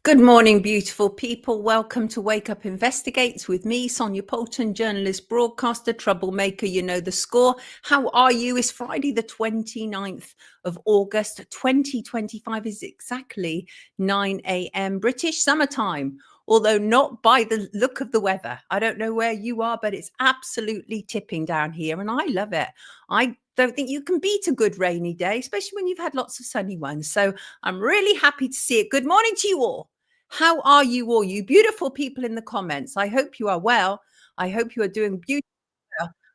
Good morning, beautiful people. Welcome to Wake Up Investigates with me, Sonia Poulton, journalist, broadcaster, troublemaker. You know the score. How are you? It's Friday, the 29th of August, 2025 is exactly 9 a.m. British summertime, although not by the look of the weather. I don't know where you are, but it's absolutely tipping down here and I love it. I don't think you can beat a good rainy day, especially when you've had lots of sunny ones. So I'm really happy to see it. Good morning to you all. How are you all, you beautiful people in the comments? I hope you are well. I hope you are doing beautiful.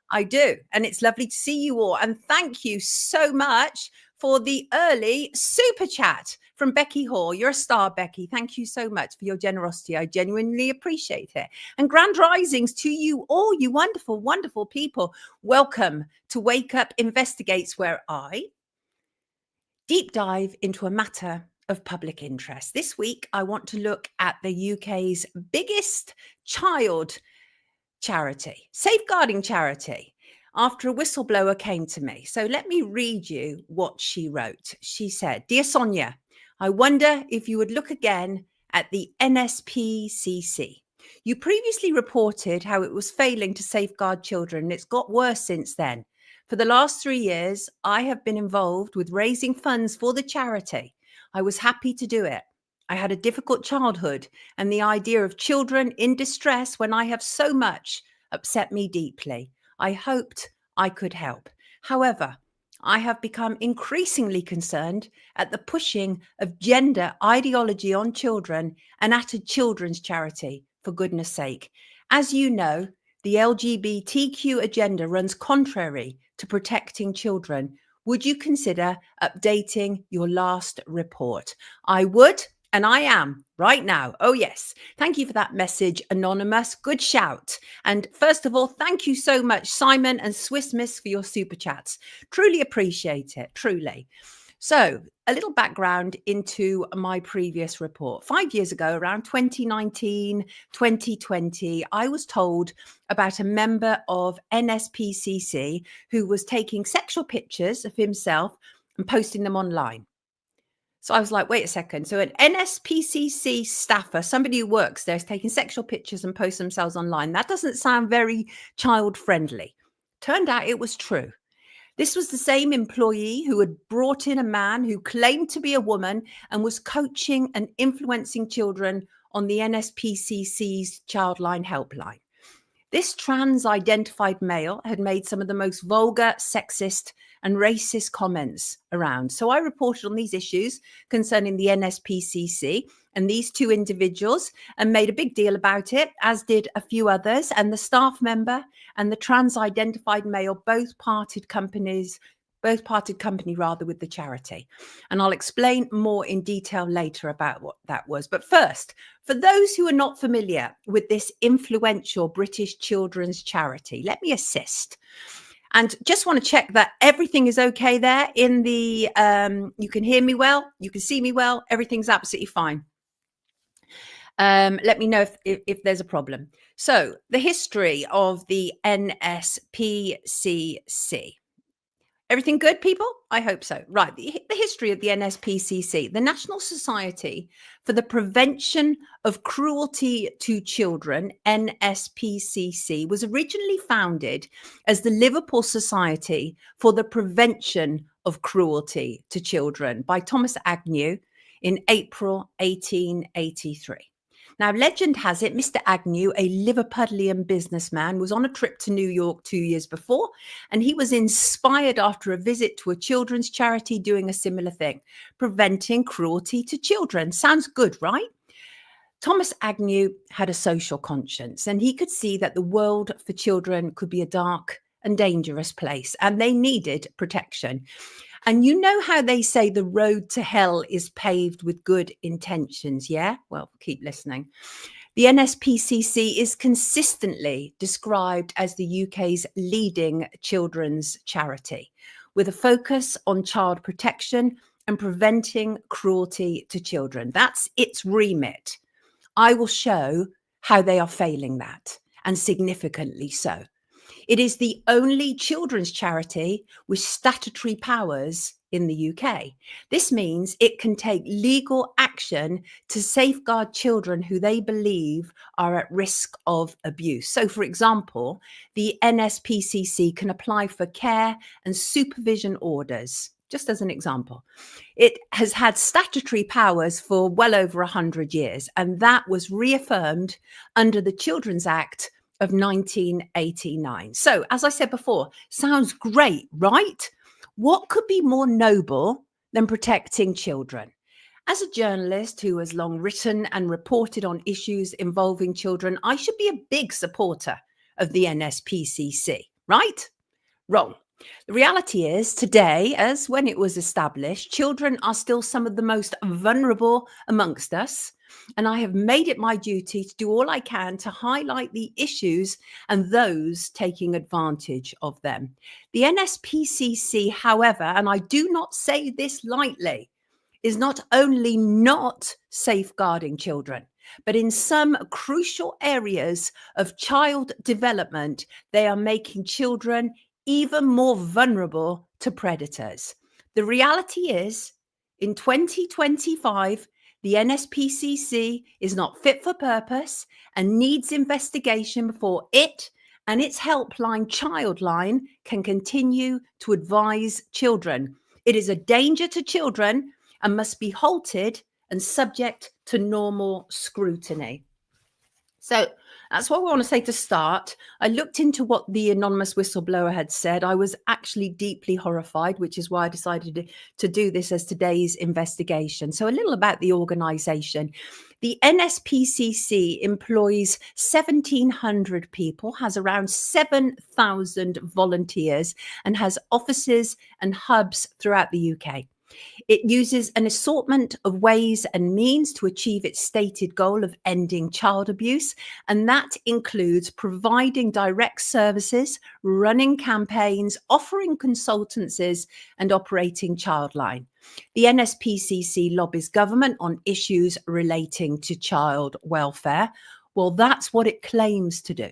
I do. And it's lovely to see you all. And thank you so much for the early super chat from Becky Hall. You're a star, Becky. Thank you so much for your generosity. I genuinely appreciate it. And grand risings to you all, you wonderful, wonderful people. Welcome to Wake Up Investigates, where I deep dive into a matter of public interest. This week, I want to look at the UK's biggest child charity, safeguarding charity, after a whistleblower came to me. So let me read you what she wrote. She said, "Dear Sonia, I wonder if you would look again at the Nspcc. You previously reported how it was failing to safeguard children, and it's got worse since then. For the last 3 years, I have been involved with raising funds for the charity. I was happy to do it. I had a difficult childhood, and the idea of children in distress when I have so much upset me deeply. I hoped I could help. However, I have become increasingly concerned at the pushing of gender ideology on children and at a children's charity, for goodness sake. As you know, the LGBTQ agenda runs contrary to protecting children. Would you consider updating your last report?" I would, and I am right now. Oh, yes. Thank you for that message, Anonymous. Good shout. And first of all, thank you so much, Simon and Swiss Miss, for your super chats. Truly appreciate it. Truly. So, a little background into my previous report. 5 years ago, around 2019, 2020, I was told about a member of Nspcc who was taking sexual pictures of himself and posting them online. So I was like, wait a second. So an Nspcc staffer, somebody who works there, is taking sexual pictures and posts themselves online. That doesn't sound very child friendly. Turned out it was true. This was the same employee who had brought in a man who claimed to be a woman and was coaching and influencing children on the Nspcc's Childline helpline. This trans-identified male had made some of the most vulgar, sexist and racist comments around. So I reported on these issues concerning the Nspcc and these two individuals and made a big deal about it, as did a few others. And the staff member and the trans-identified male both parted company with the charity. And I'll explain more in detail later about what that was. But first, for those who are not familiar with this influential British children's charity, let me assist. And just want to check that everything is okay there in the, you can hear me well, you can see me well, everything's absolutely fine. Let me know if there's a problem. So the history of the Nspcc. Everything good, people? I hope so. Right. The history of the Nspcc, the National Society for the Prevention of Cruelty to Children, Nspcc, was originally founded as the Liverpool Society for the Prevention of Cruelty to Children by Thomas Agnew in April 1883. Now, legend has it, Mr. Agnew, a Liverpudlian businessman, was on a trip to New York 2 years before, and he was inspired after a visit to a children's charity doing a similar thing, preventing cruelty to children. Sounds good, right? Thomas Agnew had a social conscience, and he could see that the world for children could be a dark and dangerous place, and they needed protection. And you know how they say the road to hell is paved with good intentions, yeah? Well, keep listening. The Nspcc is consistently described as the UK's leading children's charity, with a focus on child protection and preventing cruelty to children. That's its remit. I will show how they are failing that, and significantly so. It is the only children's charity with statutory powers in the UK. This means it can take legal action to safeguard children who they believe are at risk of abuse. So, for example, the Nspcc can apply for care and supervision orders, just as an example. It has had statutory powers for well over 100 years, and that was reaffirmed under the Children's Act of 1989. So, as I said before, sounds great, right? What could be more noble than protecting children? As a journalist who has long written and reported on issues involving children, I should be a big supporter of the Nspcc, right? Wrong. The reality is, today, as when it was established, children are still some of the most vulnerable amongst us. And I have made it my duty to do all I can to highlight the issues and those taking advantage of them. The Nspcc, however, and I do not say this lightly, is not only not safeguarding children, but in some crucial areas of child development, they are making children even more vulnerable to predators. The reality is, in 2025, the Nspcc is not fit for purpose and needs investigation before it and its helpline Childline can continue to advise children. It is a danger to children and must be halted and subject to normal scrutiny. So that's what we want to say to start. I looked into what the anonymous whistleblower had said. I was actually deeply horrified, which is why I decided to do this as today's investigation. So a little about the organization. The Nspcc employs 1,700 people, has around 7,000 volunteers, and has offices and hubs throughout the UK. It uses an assortment of ways and means to achieve its stated goal of ending child abuse, and that includes providing direct services, running campaigns, offering consultancies, and operating Childline. The Nspcc lobbies government on issues relating to child welfare. Well, that's what it claims to do.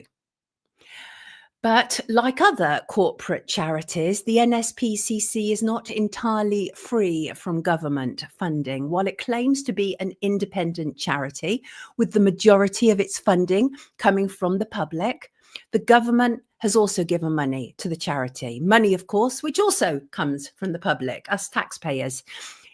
But like other corporate charities, the Nspcc is not entirely free from government funding. While it claims to be an independent charity, with the majority of its funding coming from the public, the government has also given money to the charity. Money, of course, which also comes from the public, us taxpayers.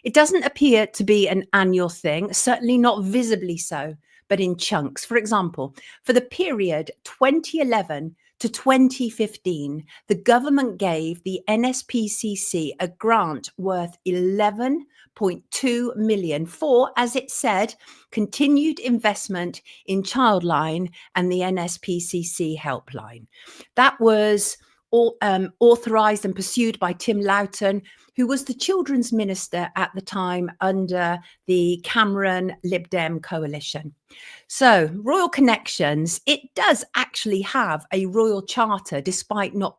It doesn't appear to be an annual thing, certainly not visibly so, but in chunks. For example, for the period 2011 to 2015, the government gave the Nspcc a grant worth 11.2 million for, as it said, continued investment in Childline and the Nspcc helpline. That was authorised and pursued by Tim Loughton, who was the children's minister at the time under the Cameron Lib Dem coalition. So, royal connections, it does actually have a royal charter despite not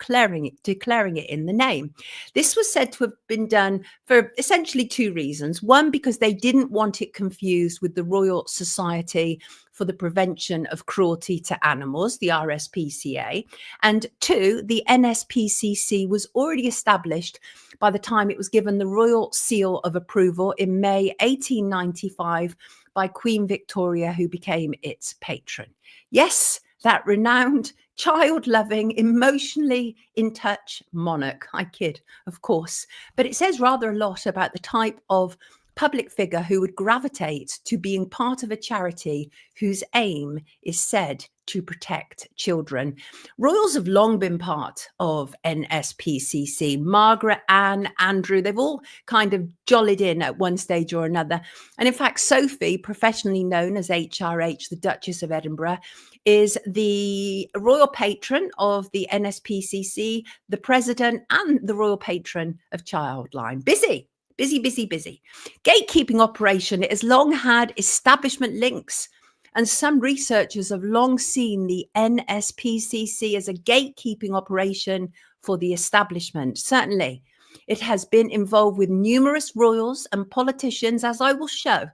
declaring it in the name. This was said to have been done for essentially two reasons. One, because they didn't want it confused with the Royal Society for the Prevention of Cruelty to Animals, the RSPCA. And two, the Nspcc was already established by the time it was given the Royal Seal of Approval in May 1895 by Queen Victoria, who became its patron. Yes, that renowned, child-loving, emotionally in touch monarch. I kid, of course. But it says rather a lot about the type of public figure who would gravitate to being part of a charity whose aim is said to protect children. Royals have long been part of Nspcc. Margaret, Anne, Andrew, they've all kind of jollied in at one stage or another. And in fact, Sophie, professionally known as HRH, the Duchess of Edinburgh, is the royal patron of the Nspcc, the president and the royal patron of Childline. Busy. Gatekeeping operation, it has long had establishment links, and some researchers have long seen the Nspcc as a gatekeeping operation for the establishment. Certainly, it has been involved with numerous royals and politicians, as I will show.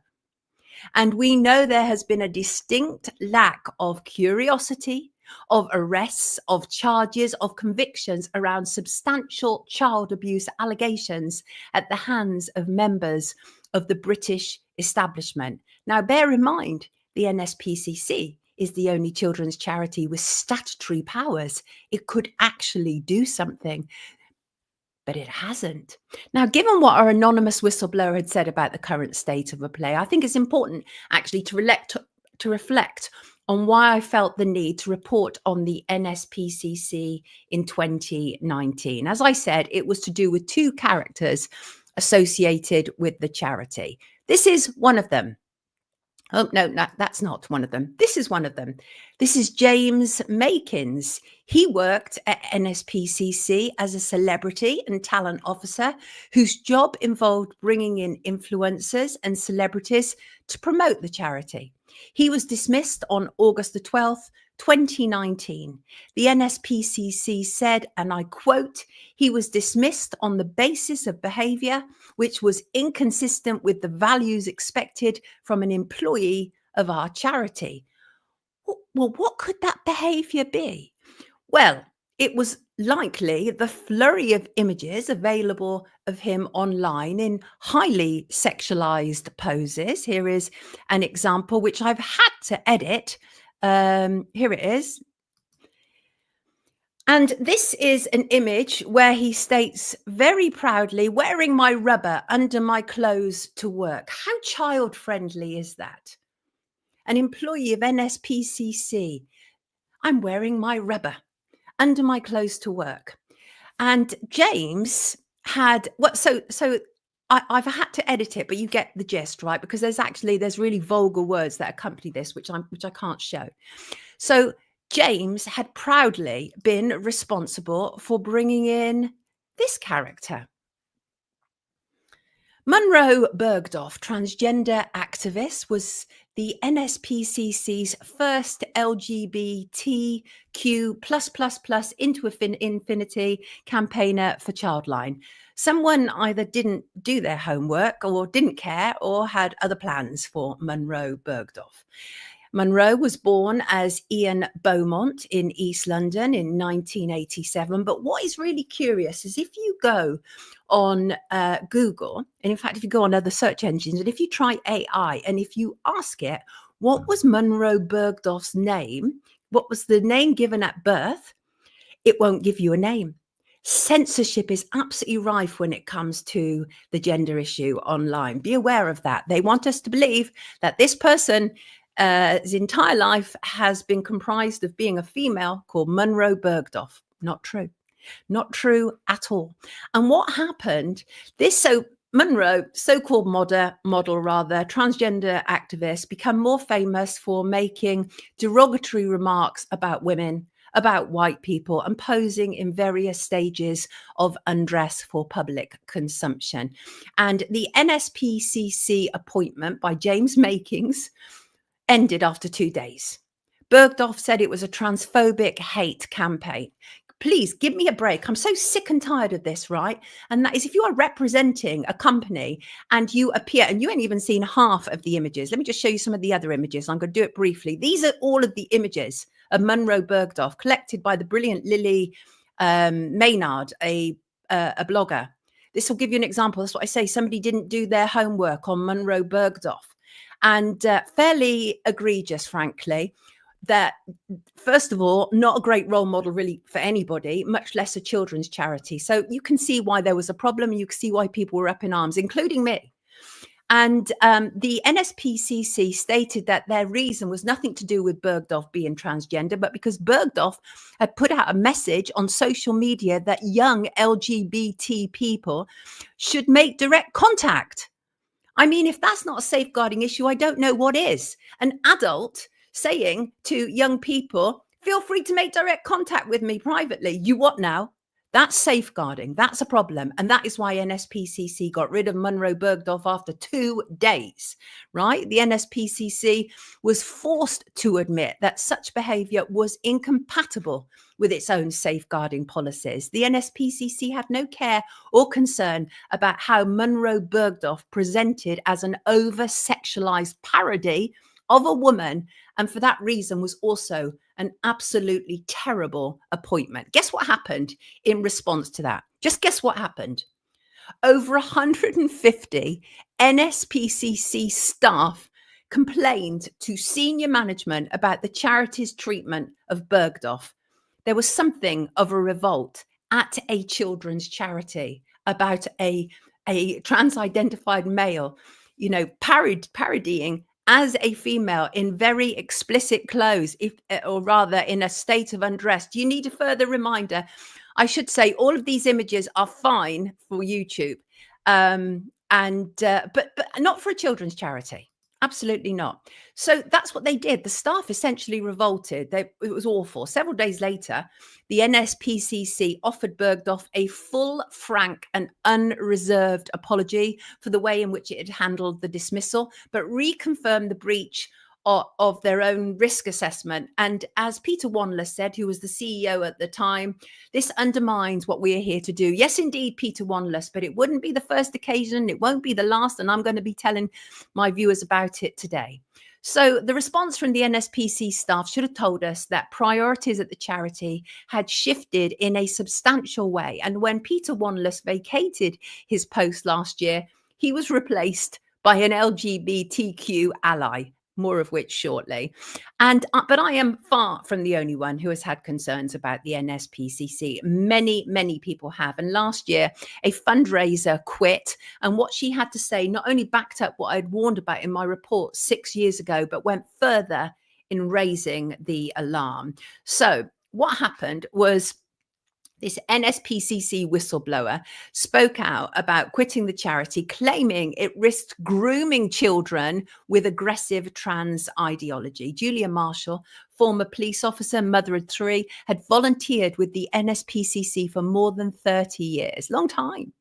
And we know there has been a distinct lack of curiosity of arrests, of charges, of convictions around substantial child abuse allegations at the hands of members of the British establishment. Now, bear in mind, the NSPCC is the only children's charity with statutory powers. It could actually do something, but it hasn't. Now, given what our anonymous whistleblower had said about the current state of the play, I think it's important actually to reflect on why I felt the need to report on the NSPCC in 2019. As I said, it was to do with two characters associated with the charity. This is one of them. Oh, no, that's not one of them. This is one of them. This is James Makins. He worked at NSPCC as a celebrity and talent officer whose job involved bringing in influencers and celebrities to promote the charity. He was dismissed on August the 12th, 2019. The NSPCC said, and I quote, he was dismissed on the basis of behavior which was inconsistent with the values expected from an employee of our charity. Well, what could that behavior be? Well, it was likely the flurry of images available of him online in highly sexualized poses. Here is an example which I've had to edit. Here it is. And this is an image where he states very proudly, wearing my rubber under my clothes to work. How child friendly is that? An employee of NSPCC. I'm wearing my rubber under my clothes to work. And James had I've had to edit it, but you get the gist, right? Because there's really vulgar words that accompany this, which I can't show. So James had proudly been responsible for bringing in this character. Munro Bergdorf, transgender activist, was the NSPCC's first LGBTQ++ into infinity campaigner for Childline. Someone either didn't do their homework or didn't care or had other plans for Munro Bergdorf. Munro was born as Ian Beaumont in East London in 1987. But what is really curious is if you go on Google, and in fact, if you go on other search engines, and if you try AI, and if you ask it, what was Munro Bergdorf's name? What was the name given at birth? It won't give you a name. Censorship is absolutely rife when it comes to the gender issue online. Be aware of that. They want us to believe that this person his entire life has been comprised of being a female called Munro Bergdorf. Not true. Not true at all. And what happened, Munro, so-called model, transgender activist, become more famous for making derogatory remarks about women, about white people, and posing in various stages of undress for public consumption. And the NSPCC appointment by James Makins ended after 2 days. Bergdorf said it was a transphobic hate campaign. Please give me a break. I'm so sick and tired of this, right? And that is if you are representing a company and you appear, and you ain't even seen half of the images. Let me just show you some of the other images. I'm going to do it briefly. These are all of the images of Munro Bergdorf collected by the brilliant Lily Maynard, a blogger. This will give you an example. That's what I say. Somebody didn't do their homework on Munro Bergdorf. And fairly egregious, frankly, that, first of all, not a great role model really for anybody, much less a children's charity. So you can see why there was a problem. You can see why people were up in arms, including me. And the NSPCC stated that their reason was nothing to do with Bergdorf being transgender, but because Bergdorf had put out a message on social media that young LGBT people should make direct contact. I mean, if that's not a safeguarding issue, I don't know what is. An adult saying to young people, feel free to make direct contact with me privately. You what now? That's safeguarding. That's a problem. And that is why NSPCC got rid of Munro Bergdorf after 2 days, right? The NSPCC was forced to admit that such behavior was incompatible with its own safeguarding policies. The NSPCC had no care or concern about how Munro Bergdorf presented as an over-sexualized parody of a woman, and for that reason was also an absolutely terrible appointment. Guess what happened in response to that? Just guess what happened. Over 150 Nspcc staff complained to senior management about the charity's treatment of Bergdorf. There was something of a revolt at a children's charity about a trans-identified male, parodying as a female in very explicit clothes, or rather in a state of undress. Do you need a further reminder? I should say all of these images are fine for YouTube, but not for a children's charity. Absolutely not. So that's what they did. The staff essentially revolted. It was awful. Several days later, the Nspcc offered Bergdorf a full, frank and unreserved apology for the way in which it had handled the dismissal, but reconfirmed the breach of their own risk assessment. And as Peter Wanless said, who was the CEO at the time, this undermines what we are here to do. Yes, indeed, Peter Wanless, but it wouldn't be the first occasion. It won't be the last. And I'm going to be telling my viewers about it today. So the response from the NSPC staff should have told us that priorities at the charity had shifted in a substantial way. And when Peter Wanless vacated his post last year, he was replaced by an LGBTQ ally. More of which shortly. But I am far from the only one who has had concerns about the NSPCC. Many people have. And last year, a fundraiser quit. And what she had to say not only backed up what I'd warned about in my report 6 years ago, but went further in raising the alarm. So what happened was, this NSPCC whistleblower spoke out about quitting the charity, claiming it risked grooming children with aggressive trans ideology. Julia Marshall, former police officer, mother of 3, had volunteered with the NSPCC for more than 30 years. Long time.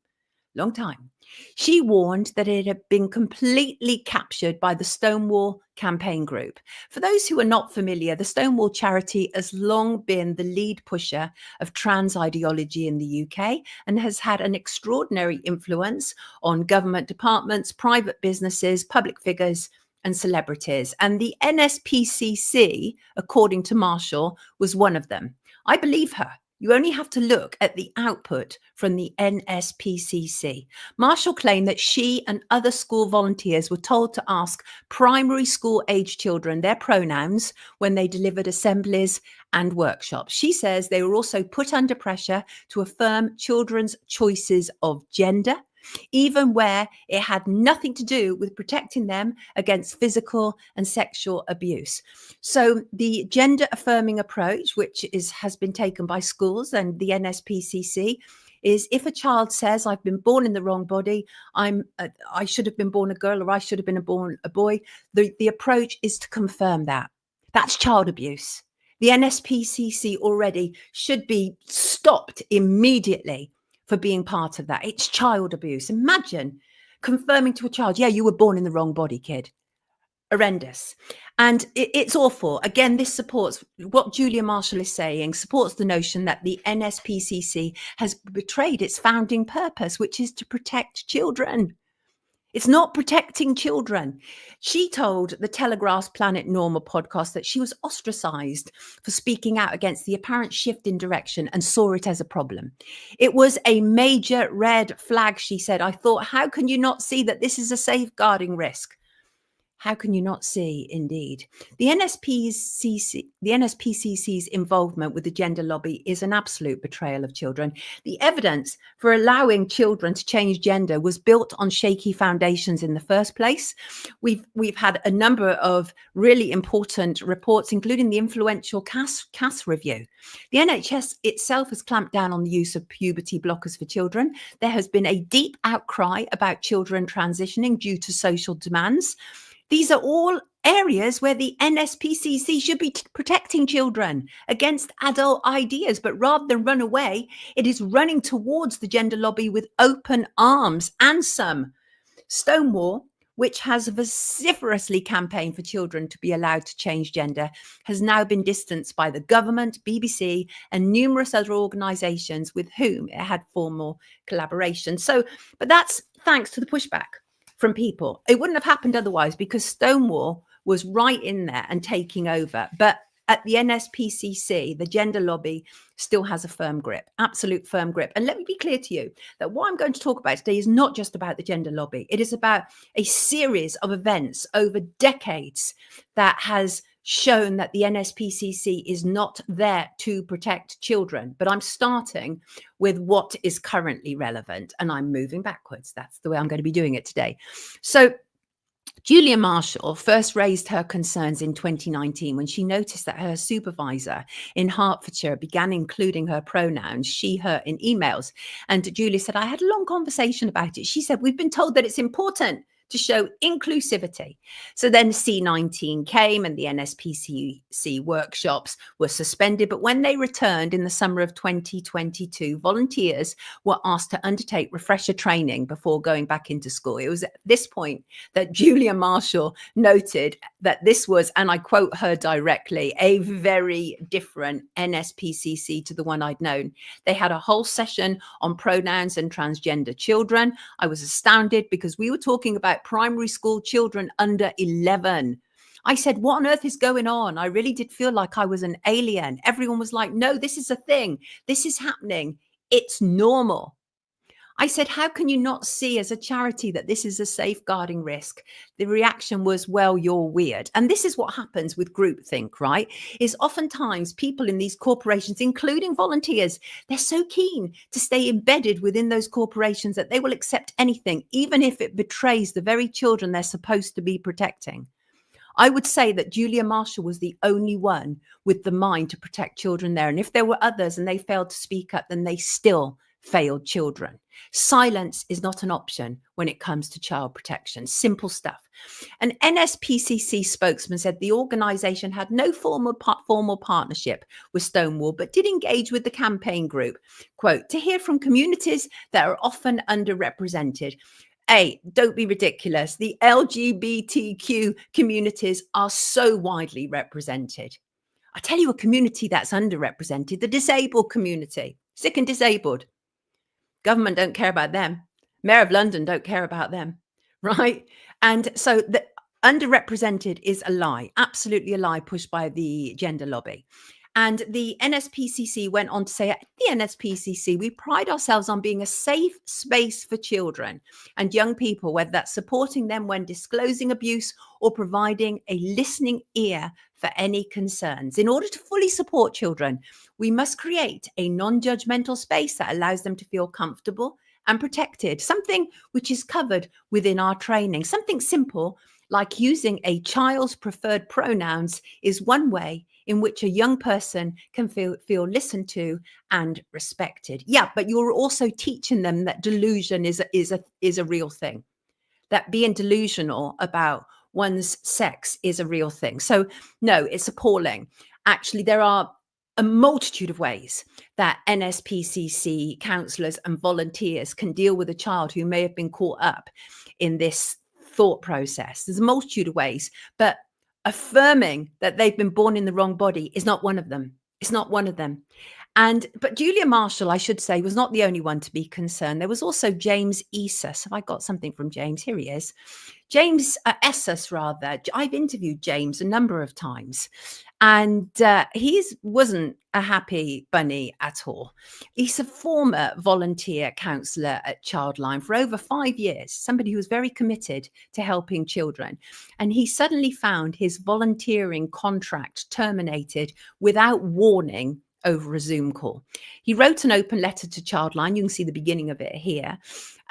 She warned that it had been completely captured by the Stonewall campaign group. For those who are not familiar, the Stonewall charity has long been the lead pusher of trans ideology in the UK and has had an extraordinary influence on government departments, private businesses, public figures, and celebrities. And the NSPCC, according to Marshall, was one of them. I believe her. You only have to look at the output from the NSPCC. Marshall claimed that she and other school volunteers were told to ask primary school age children their pronouns when they delivered assemblies and workshops. She says they were also put under pressure to affirm children's choices of gender, even where it had nothing to do with protecting them against physical and sexual abuse. So the gender affirming approach, which has been taken by schools and the NSPCC, is if a child says, I've been born in the wrong body, I should have been born a girl, or I should have been born a boy, the approach is to confirm that. That's child abuse. The NSPCC already should be stopped immediately for being part of that. It's child abuse. Imagine confirming to a child, yeah, you were born in the wrong body, kid. Horrendous. And it's awful. Again, this supports what Julia Marshall is saying, supports the notion that the NSPCC has betrayed its founding purpose, which is to protect children. It's not protecting children. She told the Telegraph's Planet Normal podcast that she was ostracized for speaking out against the apparent shift in direction and saw it as a problem. It was a major red flag, she said. I thought, how can you not see that this is a safeguarding risk? How can you not see? Indeed. The NSPCC's involvement with the gender lobby is an absolute betrayal of children. The evidence for allowing children to change gender was built on shaky foundations in the first place. We've had a number of really important reports, including the influential CAS review. The NHS itself has clamped down on the use of puberty blockers for children. There has been a deep outcry about children transitioning due to social demands. These are all areas where the NSPCC should be protecting children against adult ideas, but rather than run away, it is running towards the gender lobby with open arms. And some Stonewall, which has vociferously campaigned for children to be allowed to change gender, has now been distanced by the government, BBC, and numerous other organisations with whom it had formal collaboration. But that's thanks to the pushback from people. It wouldn't have happened otherwise, because Stonewall was right in there and taking over. But at the NSPCC, the gender lobby still has a firm grip, absolute firm grip. And let me be clear to you that what I'm going to talk about today is not just about the gender lobby. It is about a series of events over decades that has shown that the NSPCC is not there to protect children. But I'm starting with what is currently relevant and I'm moving backwards. That's the way I'm going to be doing it today. So Julia Marshall first raised her concerns in 2019 when she noticed that her supervisor in Hertfordshire began including her pronouns, she, her, in emails. And Julia said, I had a long conversation about it. She said, we've been told that it's important to show inclusivity. So then C19 came and the NSPCC workshops were suspended. But when they returned in the summer of 2022, volunteers were asked to undertake refresher training before going back into school. It was at this point that Julia Marshall noted that this was, and I quote her directly, a very different NSPCC to the one I'd known. They had a whole session on pronouns and transgender children. I was astounded because we were talking about primary school children under 11. I said, what on earth is going on? I really did feel like I was an alien. Everyone was like, no, this is a thing. This is happening. It's normal. I said, how can you not see as a charity that this is a safeguarding risk? The reaction was, well, you're weird. And this is what happens with groupthink, right? Is oftentimes people in these corporations, including volunteers, they're so keen to stay embedded within those corporations that they will accept anything, even if it betrays the very children they're supposed to be protecting. I would say that Julia Marshall was the only one with the mind to protect children there. And if there were others and they failed to speak up, then they still failed children. Silence is not an option when it comes to child protection. Simple stuff. An NSPCC spokesman said the organization had no formal partnership with Stonewall, but did engage with the campaign group, quote, to hear from communities that are often underrepresented. Don't be ridiculous. The LGBTQ communities are so widely represented. I tell you a community that's underrepresented, the disabled community, sick and disabled. Government don't care about them. Mayor of London don't care about them, right? And so the underrepresented is a lie, absolutely a lie pushed by the gender lobby. And the NSPCC went on to say, at the NSPCC, we pride ourselves on being a safe space for children and young people, whether that's supporting them when disclosing abuse or providing a listening ear for any concerns. In order to fully support children, we must create a non-judgmental space that allows them to feel comfortable and protected, something which is covered within our training. Something simple like using a child's preferred pronouns is one way in which a young person can feel listened to and respected. Yeah, but you're also teaching them that delusion is a real thing, that being delusional about one's sex is a real thing. So no, it's appalling. Actually, there are a multitude of ways that NSPCC counsellors and volunteers can deal with a child who may have been caught up in this thought process. There's a multitude of ways, but affirming that they've been born in the wrong body is not one of them. It's not one of them. But Julia Marshall, I should say, was not the only one to be concerned. There was also James Essus. Have I got something from James? Here he is. James Essus, rather. I've interviewed James a number of times, and he wasn't a happy bunny at all. He's a former volunteer counsellor at Childline for over 5 years, somebody who was very committed to helping children. And he suddenly found his volunteering contract terminated without warning over a Zoom call. He wrote an open letter to Childline. You can see the beginning of it here.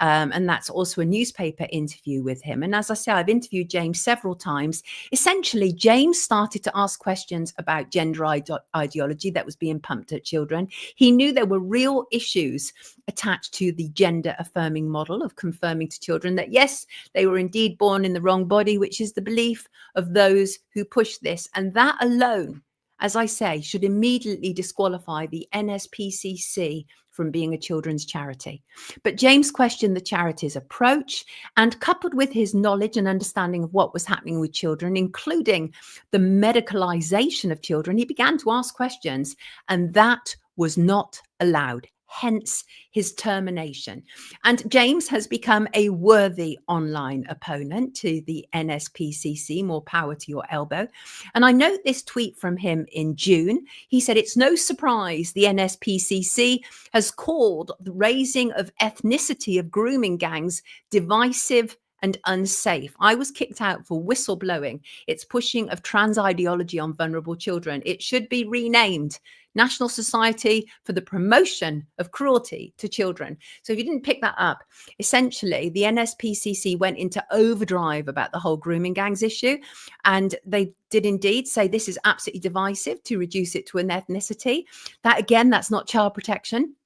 And that's also a newspaper interview with him. And as I say, I've interviewed James several times. Essentially, James started to ask questions about gender ideology that was being pumped at children. He knew there were real issues attached to the gender affirming model of confirming to children that, yes, they were indeed born in the wrong body, which is the belief of those who push this. And that alone, as I say, should immediately disqualify the NSPCC from being a children's charity. But James questioned the charity's approach, and coupled with his knowledge and understanding of what was happening with children, including the medicalization of children, he began to ask questions, and that was not allowed. hence his termination. And James has become a worthy online opponent to the NSPCC. More power to your elbow. And I note this tweet from him in June. He said, "It's no surprise the NSPCC has called the raising of ethnicity of grooming gangs divisive and unsafe. I was kicked out for whistleblowing. It's pushing of trans ideology on vulnerable children. It should be renamed National Society for the Promotion of Cruelty to Children." So if you didn't pick that up, essentially the NSPCC went into overdrive about the whole grooming gangs issue. And they did indeed say this is absolutely divisive to reduce it to an ethnicity. That again, that's not child protection.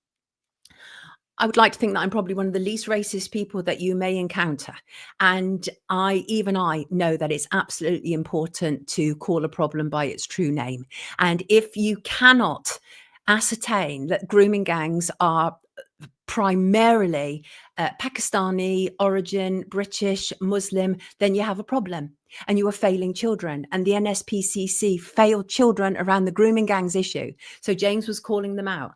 I would like to think that I'm probably one of the least racist people that you may encounter. And I know that it's absolutely important to call a problem by its true name. And if you cannot ascertain that grooming gangs are primarily Pakistani origin, British, Muslim, then you have a problem and you are failing children. And the NSPCC failed children around the grooming gangs issue. So James was calling them out.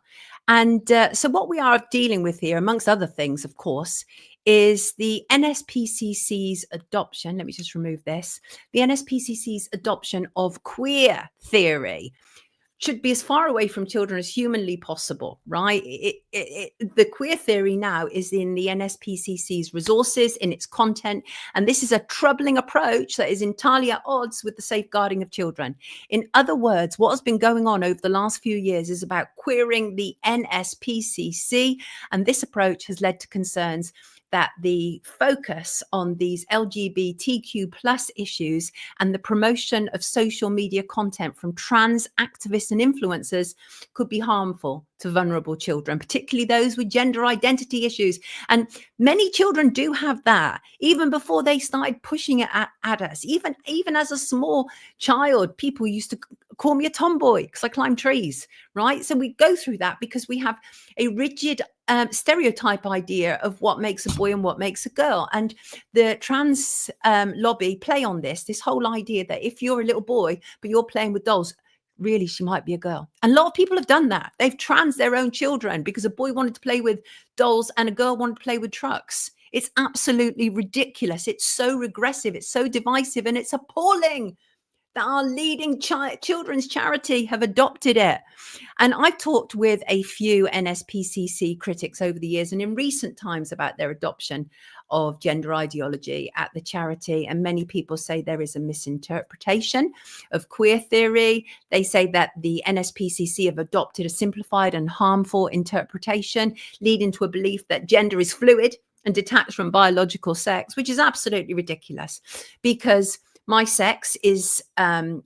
And so what we are dealing with here, amongst other things, of course, is the NSPCC's adoption. Let me just remove this. The NSPCC's adoption of queer theory should be as far away from children as humanly possible, right? The queer theory now is in the NSPCC's resources, in its content, and this is a troubling approach that is entirely at odds with the safeguarding of children. In other words, what has been going on over the last few years is about queering the NSPCC, and this approach has led to concerns that the focus on these LGBTQ plus issues and the promotion of social media content from trans activists and influencers could be harmful to vulnerable children, particularly those with gender identity issues. And many children do have that even before they started pushing it at us. Even as a small child, people used to call me a tomboy because I climb trees, right? So we go through that because we have a rigid stereotype idea of what makes a boy and what makes a girl. And the trans lobby play on this whole idea that if you're a little boy, but you're playing with dolls, really, she might be a girl. And a lot of people have done that. They've trans their own children because a boy wanted to play with dolls and a girl wanted to play with trucks. It's absolutely ridiculous. It's so regressive. It's so divisive. And it's appalling that our leading children's charity have adopted it. And I've talked with a few NSPCC critics over the years and in recent times about their adoption of gender ideology at the charity. And many people say there is a misinterpretation of queer theory. They say that the NSPCC have adopted a simplified and harmful interpretation, leading to a belief that gender is fluid and detached from biological sex, which is absolutely ridiculous because my sex is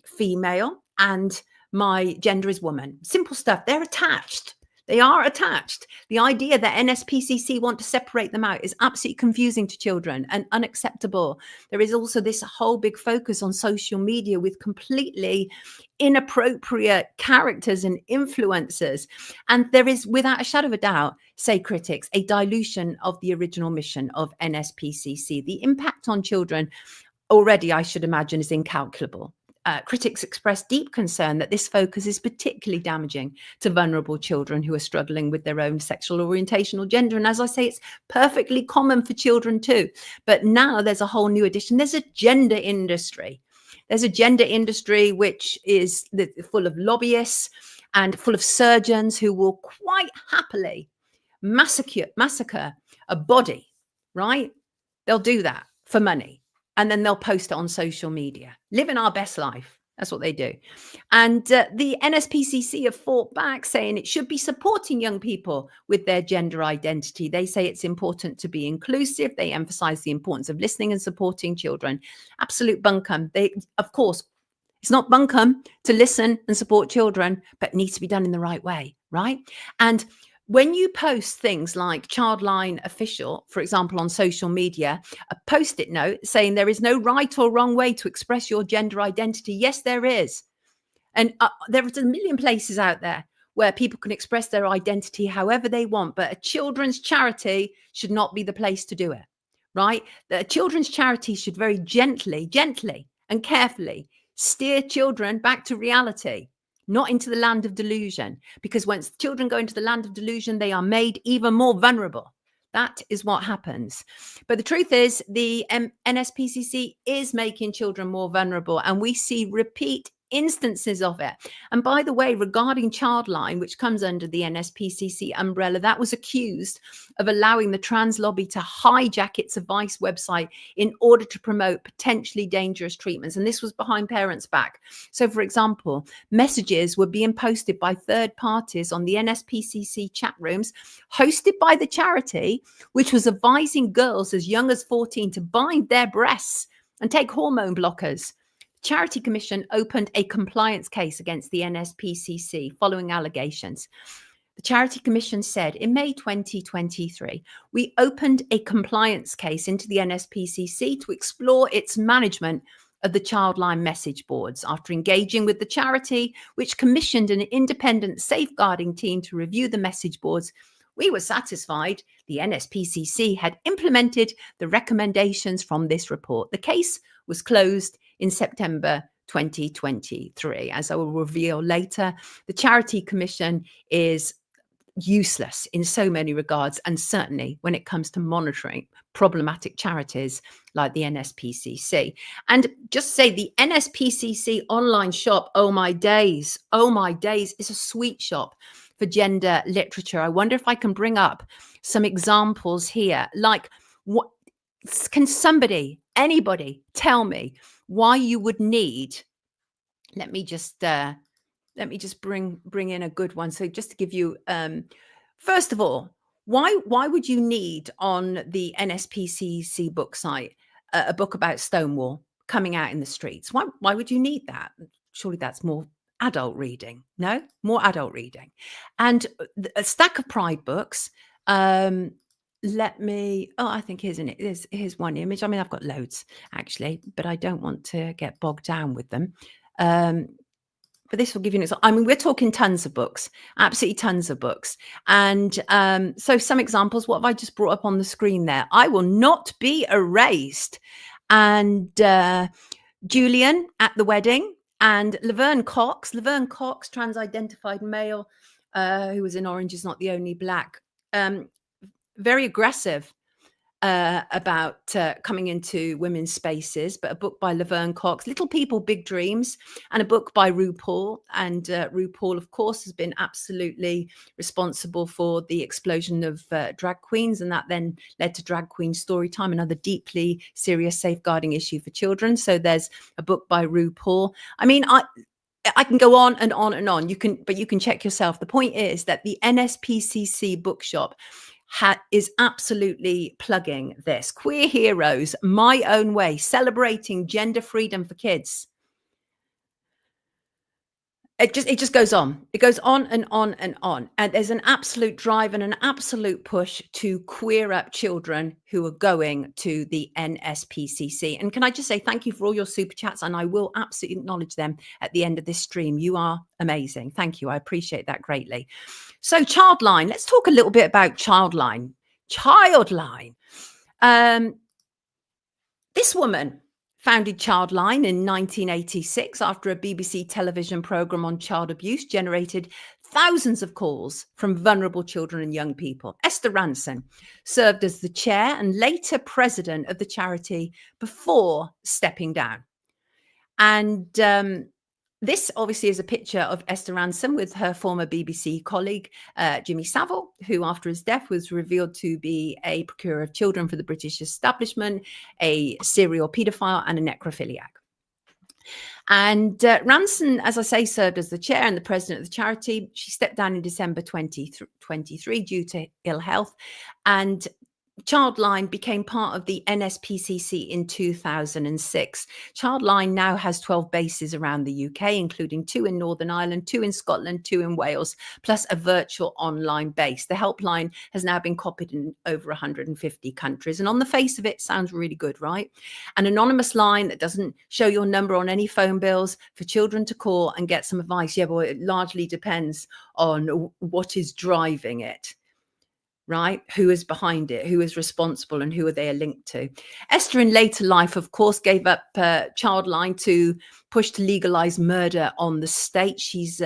female and my gender is woman. Simple stuff. They're attached. They are attached. The idea that NSPCC want to separate them out is absolutely confusing to children and unacceptable. There is also this whole big focus on social media with completely inappropriate characters and influencers. And there is, without a shadow of a doubt, say critics, a dilution of the original mission of NSPCC. The impact on children already, I should imagine, is incalculable. Critics express deep concern that this focus is particularly damaging to vulnerable children who are struggling with their own sexual orientation or gender. And as I say, it's perfectly common for children too. But now there's a whole new addition. There's a gender industry. There's a gender industry which is full of lobbyists and full of surgeons who will quite happily massacre a body, right? They'll do that for money. And then they'll post it on social media. Living our best life. That's what they do. And the NSPCC have fought back, saying it should be supporting young people with their gender identity. They say it's important to be inclusive. They emphasize the importance of listening and supporting children. Absolute bunkum. Of course, it's not bunkum to listen and support children, but needs to be done in the right way, right? And when you post things like Childline official, for example, on social media, a post-it note saying there is no right or wrong way to express your gender identity. Yes, there is. And there are a million places out there where people can express their identity however they want, but a children's charity should not be the place to do it, right? The children's charity should very gently and carefully steer children back to reality. not into the land of delusion, because once children go into the land of delusion, they are made even more vulnerable. That is what happens. But the truth is, the NSPCC is making children more vulnerable, and we see repeat instances of it. And by the way, regarding Childline, which comes under the NSPCC umbrella, that was accused of allowing the trans lobby to hijack its advice website in order to promote potentially dangerous treatments. And this was behind parents' back. So, for example, messages were being posted by third parties on the NSPCC chat rooms hosted by the charity, which was advising girls as young as 14 to bind their breasts and take hormone blockers. Charity Commission opened a compliance case against the NSPCC following allegations. The Charity Commission said in May 2023, we opened a compliance case into the NSPCC to explore its management of the Childline message boards. After engaging with the charity, which commissioned an independent safeguarding team to review the message boards, we were satisfied the NSPCC had implemented the recommendations from this report. The case was closed in September 2023. As I will reveal later, the Charity Commission is useless in so many regards, and certainly when it comes to monitoring problematic charities like the NSPCC. And just say the NSPCC online shop, oh my days, is a sweet shop for gender literature. I wonder if I can bring up some examples here. Like, what can anybody tell me why you would need? Let me just bring in a good one. So just to give you, first of all, why would you need on the NSPCC book site a book about Stonewall coming out in the streets? Why would you need that? Surely that's more adult reading. No, more adult reading. And a stack of Pride books. I think here's one image. I mean, I've got loads actually, but I don't want to get bogged down with them. But this will give you an example. I mean, we're talking tons of books, absolutely tons of books. And so some examples, what have I just brought up on the screen there? I Will Not Be Erased. And Julian at the Wedding, and Laverne Cox, trans-identified male who was in Orange Is Not the Only Black. Very aggressive about coming into women's spaces, but a book by Laverne Cox, Little People, Big Dreams, and a book by RuPaul. And RuPaul, of course, has been absolutely responsible for the explosion of drag queens, and that then led to Drag Queen Storytime, another deeply serious safeguarding issue for children. So there's a book by RuPaul. I mean, I can go on and on and on. You can check yourself. The point is that the NSPCC bookshop is absolutely plugging this. Queer Heroes, My Own Way, celebrating gender freedom for kids. It just goes on. It goes on and on and on. And there's an absolute drive and an absolute push to queer up children who are going to the NSPCC. And can I just say thank you for all your super chats, and I will absolutely acknowledge them at the end of this stream. You are amazing. Thank you. I appreciate that greatly. So Childline, let's talk a little bit about Childline. Childline. This woman founded Childline in 1986 after a BBC television programme on child abuse generated thousands of calls from vulnerable children and young people. Esther Ranson served as the chair and later president of the charity before stepping down. And this obviously is a picture of Esther Ranson with her former BBC colleague, Jimmy Savile, who after his death was revealed to be a procurer of children for the British establishment, a serial paedophile and a necrophiliac. And Ranson, as I say, served as the chair and the president of the charity. She stepped down in December 2023 due to ill health. And Childline became part of the NSPCC in 2006. Childline now has 12 bases around the UK, including 2 in Northern Ireland, 2 in Scotland, 2 in Wales, plus a virtual online base. The helpline has now been copied in over 150 countries. And on the face of it, sounds really good, right? An anonymous line that doesn't show your number on any phone bills for children to call and get some advice. Yeah, well, it largely depends on what is driving it. right? Who is behind it? Who is responsible? And who are they linked to? Esther, in later life, of course, gave up Childline to push to legalize murder on the state. She's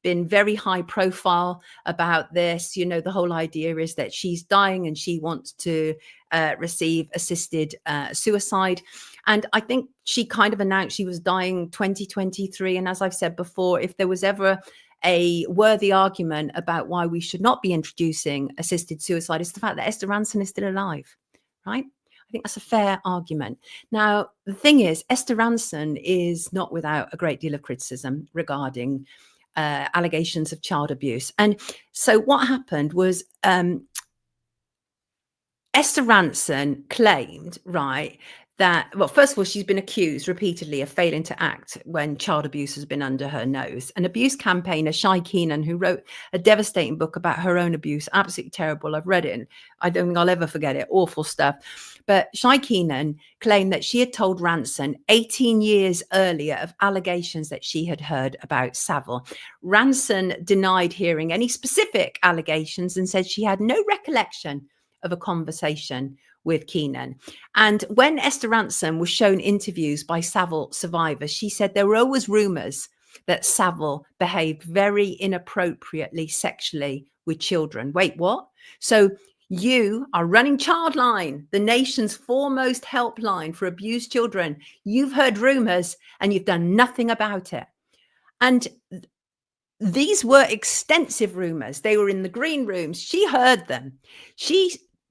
been very high profile about this. You know, the whole idea is that she's dying and she wants to receive assisted suicide. And I think she kind of announced she was dying 2023. And as I've said before, if there was ever a worthy argument about why we should not be introducing assisted suicide, is the fact that Esther Ranson is still alive, right? I think that's a fair argument. Now, the thing is, Esther Ranson is not without a great deal of criticism regarding allegations of child abuse. And so what happened was Esther Ranson claimed, right, that, well, first of all, she's been accused repeatedly of failing to act when child abuse has been under her nose. An abuse campaigner, Shy Keenan, who wrote a devastating book about her own abuse, absolutely terrible. I've read it and I don't think I'll ever forget it. Awful stuff. But Shy Keenan claimed that she had told Ranson 18 years earlier of allegations that she had heard about Savile. Ranson denied hearing any specific allegations and said she had no recollection of a conversation with Keenan. And when Esther Ranson was shown interviews by Savile survivors, she said there were always rumors that Savile behaved very inappropriately sexually with children. Wait, what? So you are running Childline, the nation's foremost helpline for abused children. You've heard rumors and you've done nothing about it. And these were extensive rumors. They were in the green rooms. She heard them.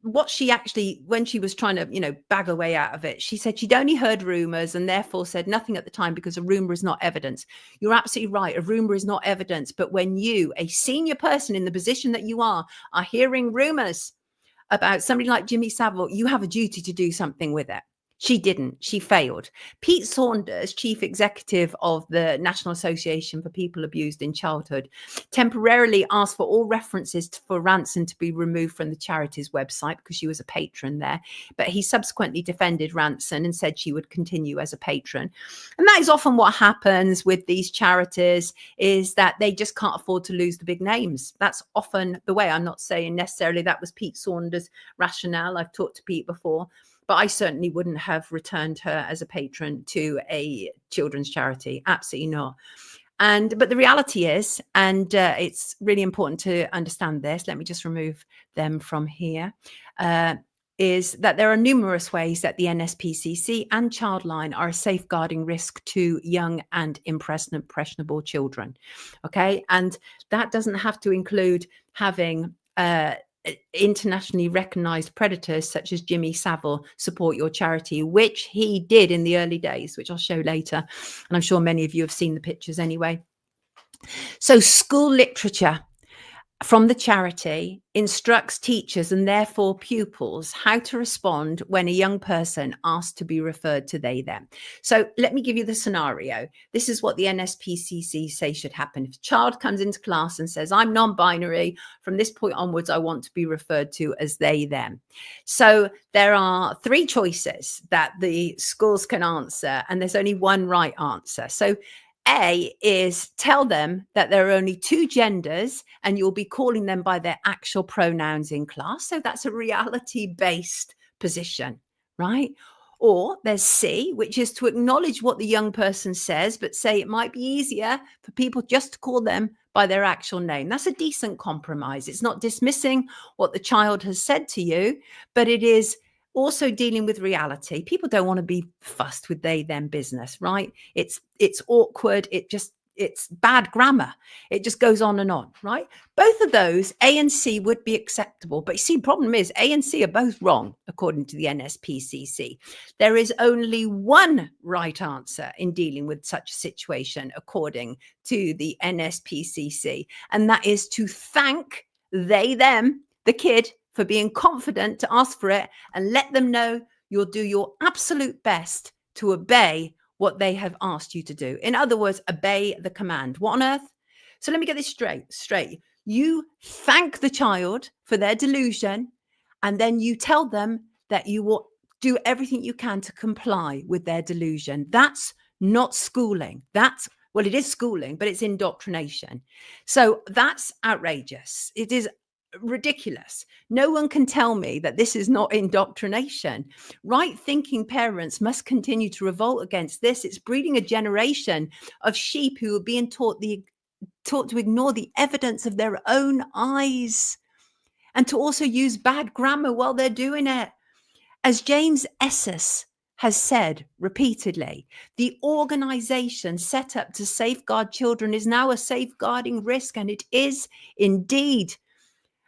When she was trying to, bag her way out of it, she said she'd only heard rumors and therefore said nothing at the time because a rumor is not evidence. You're absolutely right. A rumor is not evidence. But when you, a senior person in the position that you are hearing rumors about somebody like Jimmy Savile, you have a duty to do something with it. She didn't. She failed. Pete Saunders, chief executive of the National Association for People Abused in Childhood, temporarily asked for all references for Ranson to be removed from the charity's website because she was a patron there. But he subsequently defended Ranson and said she would continue as a patron. And that is often what happens with these charities, is that they just can't afford to lose the big names. That's often the way. I'm not saying necessarily that was Pete Saunders' rationale. I've talked to Pete before. But I certainly wouldn't have returned her as a patron to a children's charity. Absolutely not. But the reality is, and it's really important to understand this, let me just remove them from here, is that there are numerous ways that the Nspcc and Childline are a safeguarding risk to young and impressionable children. Okay. And that doesn't have to include having internationally recognized predators such as Jimmy Savile support your charity, which he did in the early days, which I'll show later. And I'm sure many of you have seen the pictures anyway. So school literature from the charity instructs teachers and therefore pupils how to respond when a young person asks to be referred to they, them. So let me give you the scenario. This is what the Nspcc say should happen. If a child comes into class and says, I'm non-binary, from this point onwards, I want to be referred to as they, them. So there are three choices that the schools can answer, and there's only one right answer. So A is tell them that there are only two genders and you'll be calling them by their actual pronouns in class. So that's a reality-based position, right? Or there's C, which is to acknowledge what the young person says, but say it might be easier for people just to call them by their actual name. That's a decent compromise. It's not dismissing what the child has said to you, but it is also dealing with reality. People don't want to be fussed with they, them business, right? It's awkward. It's bad grammar. It just goes on and on, right? Both of those, A and C, would be acceptable. But you see, the problem is A and C are both wrong, according to the Nspcc. There is only one right answer in dealing with such a situation, according to the Nspcc. And that is to thank they, them, the kid, for being confident to ask for it, and let them know you'll do your absolute best to obey what they have asked you to do. In other words, obey the command. What on earth? So let me get this straight. You thank the child for their delusion, and then you tell them that you will do everything you can to comply with their delusion. That's not schooling. Well, it is schooling, but it's indoctrination. So that's outrageous. It is ridiculous. No one can tell me that this is not indoctrination. Right thinking parents must continue to revolt against this. It's breeding a generation of sheep who are being taught to ignore the evidence of their own eyes and to also use bad grammar while they're doing it. As James Esses has said repeatedly, the organization set up to safeguard children is now a safeguarding risk, and it is indeed.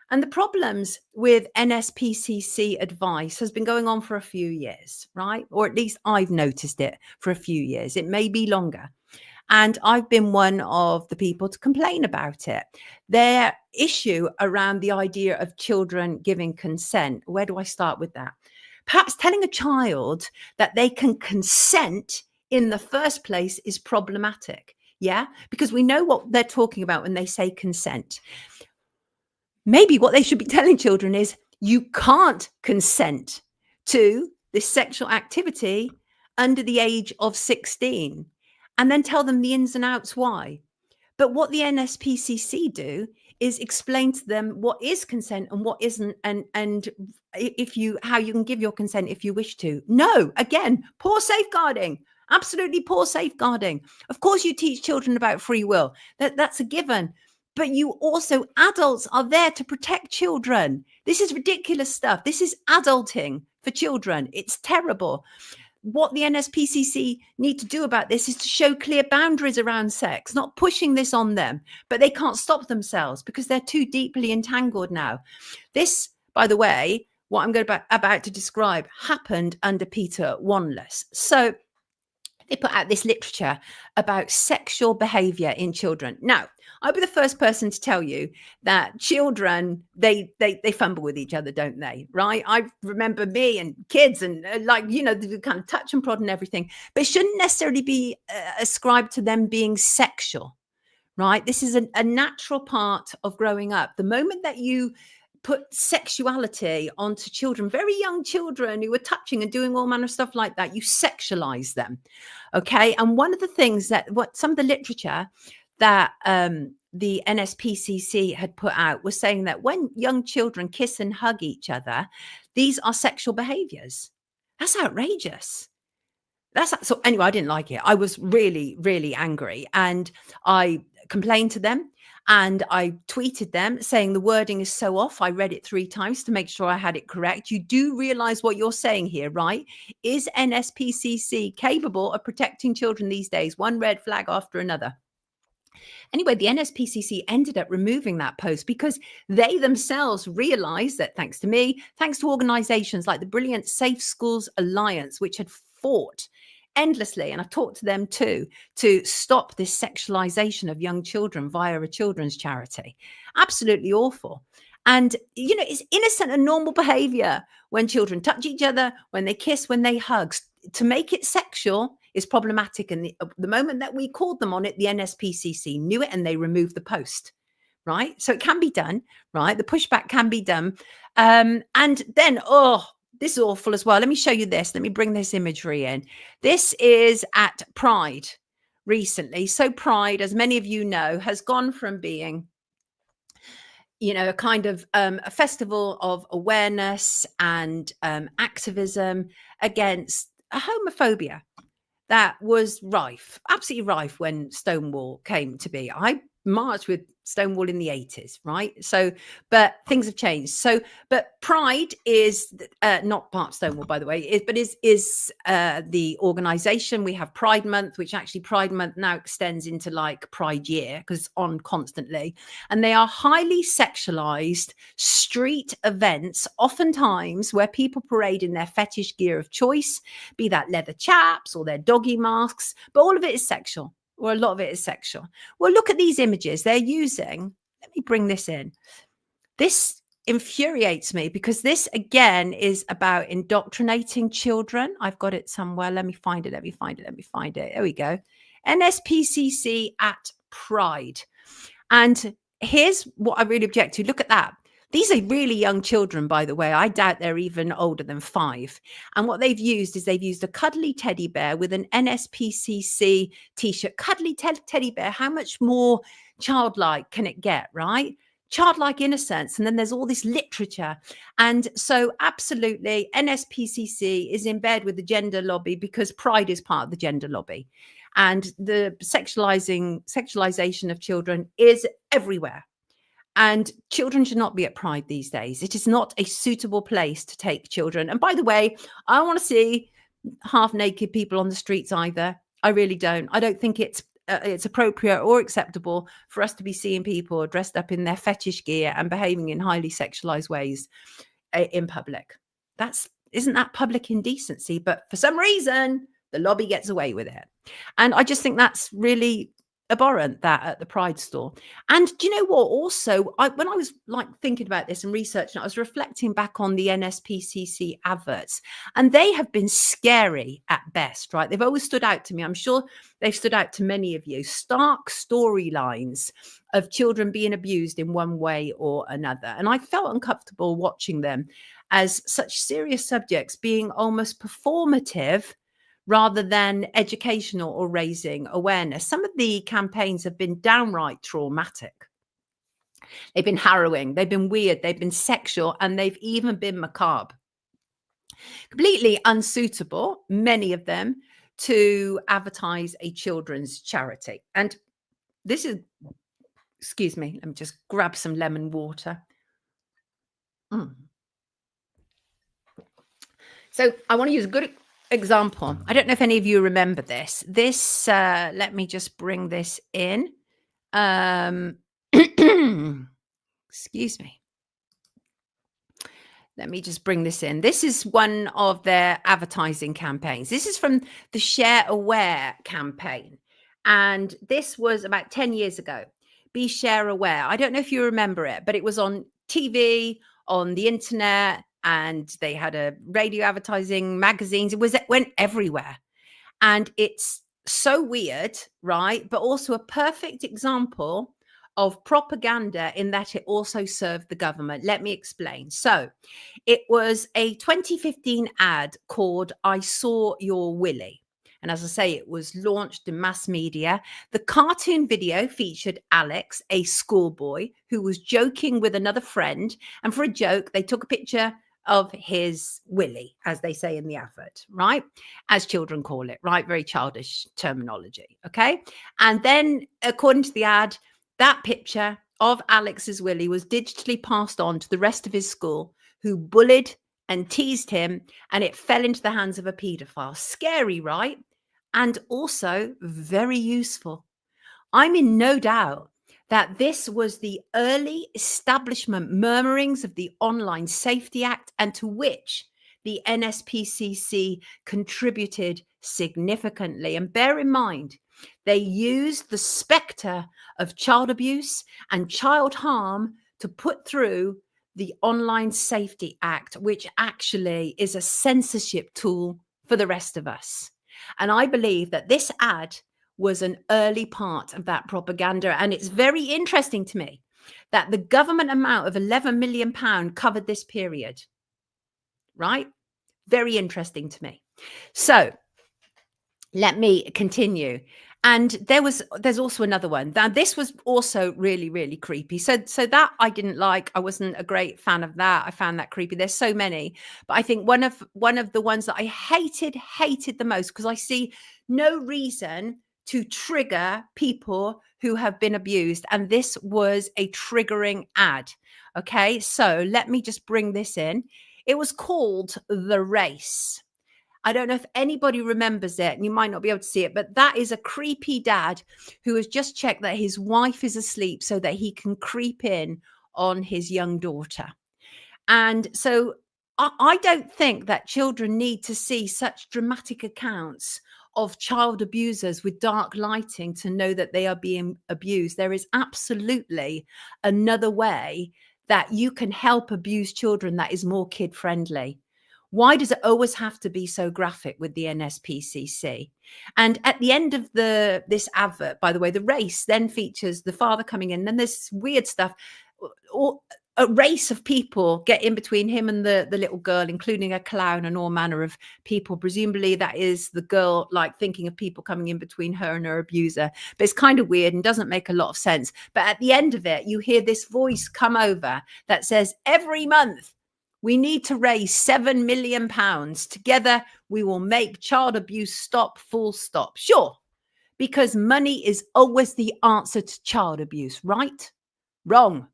And the problems with NSPCC advice has been going on for a few years, right? Or at least I've noticed it for a few years. It may be longer. And I've been one of the people to complain about it. Their issue around the idea of children giving consent. Where do I start with that? Perhaps telling a child that they can consent in the first place is problematic. Yeah, because we know what they're talking about when they say consent. Maybe what they should be telling children is you can't consent to this sexual activity under the age of 16, and then tell them the ins and outs why. But what the NSPCC do is explain to them what is consent and what isn't, and if you how you can give your consent if you wish to. No, again, poor safeguarding. Absolutely poor safeguarding. Of course, you teach children about free will. That's a given. But you also, adults are there to protect children. This is ridiculous stuff. This is adulting for children. It's terrible. What the NSPCC need to do about this is to show clear boundaries around sex, not pushing this on them, but they can't stop themselves because they're too deeply entangled now. This, by the way, what I'm about to describe happened under Peter Wanless. So they put out this literature about sexual behavior in children. Now, I'll be the first person to tell you that children, they fumble with each other, don't they? Right? I remember me and kids and the kind of touch and prod and everything, but it shouldn't necessarily be ascribed to them being sexual, right? This is a natural part of growing up. The moment that you put sexuality onto children, very young children who are touching and doing all manner of stuff like that, you sexualize them. Okay. And one of the things what some of the literature that the NSPCC had put out was saying that when young children kiss and hug each other, these are sexual behaviors. That's outrageous. So anyway, I didn't like it. I was really, really angry, and I complained to them. And I tweeted them saying the wording is so off. I read it 3 times to make sure I had it correct. You do realize what you're saying here, right? Is NSPCC capable of protecting children these days? One red flag after another. Anyway, the NSPCC ended up removing that post because they themselves realized that, thanks to me, thanks to organizations like the brilliant Safe Schools Alliance, which had fought endlessly, and I've talked to them too, to stop this sexualization of young children via a children's charity. Absolutely awful. And, it's innocent and normal behavior when children touch each other, when they kiss, when they hug. To make it sexual is problematic. And the moment that we called them on it, the NSPCC knew it and they removed the post. Right. So it can be done. Right. The pushback can be done. And then, this is awful as well. Let me show you this. Let me bring this imagery in. This is at Pride recently. So Pride, as many of you know, has gone from being, a kind of a festival of awareness and activism against homophobia that was rife, absolutely rife when Stonewall came to be. I marched with Stonewall in the 80s, right? So, but things have changed. So, but Pride is not part of Stonewall, by the way, is the organization. We have Pride Month, which actually Pride Month now extends into like Pride Year because it's on constantly. And they are highly sexualized street events, oftentimes where people parade in their fetish gear of choice, be that leather chaps or their doggy masks, but all of it is sexual. Or a lot of it is sexual. Well, look at these images they're using. Let me bring this in. This infuriates me because this, again, is about indoctrinating children. I've got it somewhere. Let me find it. There we go. NSPCC at Pride. And here's what I really object to. Look at that. These are really young children, by the way. I doubt they're even older than 5. And what they've used is they've used a cuddly teddy bear with an NSPCC t-shirt. Cuddly teddy bear. How much more childlike can it get, right? childlike innocence, and then there's all this literature. And so absolutely NSPCC is in bed with the gender lobby because pride is part of the gender lobby, and the sexualization of children is everywhere. And children should not be at Pride these days. It is not a suitable place to take children. And by the way, I don't want to see half naked people on the streets either. I really don't. I don't think it's appropriate or acceptable for us to be seeing people dressed up in their fetish gear and behaving in highly sexualized ways in public. Isn't that public indecency? But for some reason, the lobby gets away with it. And I just think that's really abhorrent, that at the Pride store. And do you know what? Also, when I was like thinking about this and researching, I was reflecting back on the NSPCC adverts, and they have been scary at best, right? They've always stood out to me. I'm sure they've stood out to many of you. Stark storylines of children being abused in one way or another. And I felt uncomfortable watching them as such serious subjects being almost performative rather than educational or raising awareness. Some of the campaigns have been downright traumatic. They've been harrowing, they've been weird, they've been sexual, and they've even been macabre. Completely unsuitable, many of them, to advertise a children's charity. And this is, excuse me, let me just grab some lemon water. So I want to use a good example. I don't know if any of you remember this. Let me just bring this in. Excuse me. Let me just bring this in. This is one of their advertising campaigns. This is from the Share Aware campaign. And this was about 10 years ago. Be Share Aware. I don't know if you remember it, but it was on TV, on the internet, and they had a radio advertising, magazines. It went everywhere. And it's so weird, right? But also a perfect example of propaganda in that it also served the government. Let me explain. So it was a 2015 ad called I Saw Your Willy. And as I say, it was launched in mass media. The cartoon video featured Alex, a schoolboy, who was joking with another friend. And for a joke, they took a picture of his willy, as they say in the advert, right? As children call it, right? Very childish terminology, okay? And then, according to the ad, that picture of Alex's willy was digitally passed on to the rest of his school, who bullied and teased him, and it fell into the hands of a paedophile. Scary, right? And also very useful. I'm in no doubt that this was the early establishment murmurings of the Online Safety Act, and to which the NSPCC contributed significantly. And bear in mind, they used the spectre of child abuse and child harm to put through the Online Safety Act, which actually is a censorship tool for the rest of us. And I believe that this ad was an early part of that propaganda. And it's very interesting to me that the government amount of £11 million covered this period, right? Very interesting to me. So let me continue. And there's also another one. Now, this was also really, really creepy. So that I didn't like. I wasn't a great fan of that. I found that creepy. There's so many, but I think one of the ones that I hated the most, because I see no reason to trigger people who have been abused. And this was a triggering ad. Okay, so let me just bring this in. It was called The Race. I don't know if anybody remembers it, and you might not be able to see it, but that is a creepy dad who has just checked that his wife is asleep so that he can creep in on his young daughter. And so I don't think that children need to see such dramatic accounts of child abusers with dark lighting to know that they are being abused. There is absolutely another way that you can help abuse children that is more kid friendly. Why does it always have to be so graphic with the NSPCC? And at the end of this advert, by the way, The Race then features the father coming in. Then there's weird stuff. a race of people get in between him and the little girl, including a clown and all manner of people. Presumably that is the girl, like, thinking of people coming in between her and her abuser. But it's kind of weird and doesn't make a lot of sense. But at the end of it, you hear this voice come over that says, every month we need to raise £7 million. Together we will make child abuse stop, full stop. Sure, because money is always the answer to child abuse, right? Wrong.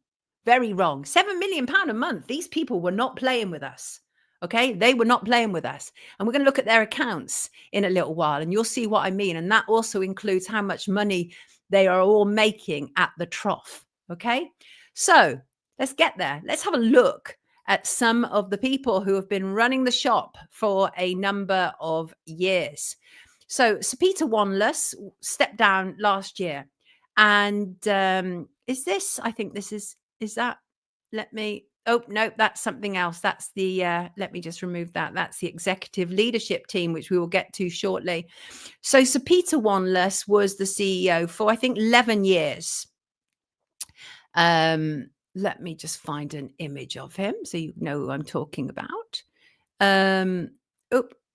Very wrong. £7 million a month. These people were not playing with us. Okay. They were not playing with us. And we're going to look at their accounts in a little while and you'll see what I mean. And that also includes how much money they are all making at the trough. Okay. So let's get there. Let's have a look at some of the people who have been running the shop for a number of years. So Sir Peter Wanless stepped down last year. And is this, I think this is that, let me, oh, no, that's something else. That's the, let me just remove that. That's the executive leadership team, which we will get to shortly. So Sir Peter Wanless was the CEO for, I think, 11 years. Let me just find an image of him so you know who I'm talking about. Oh,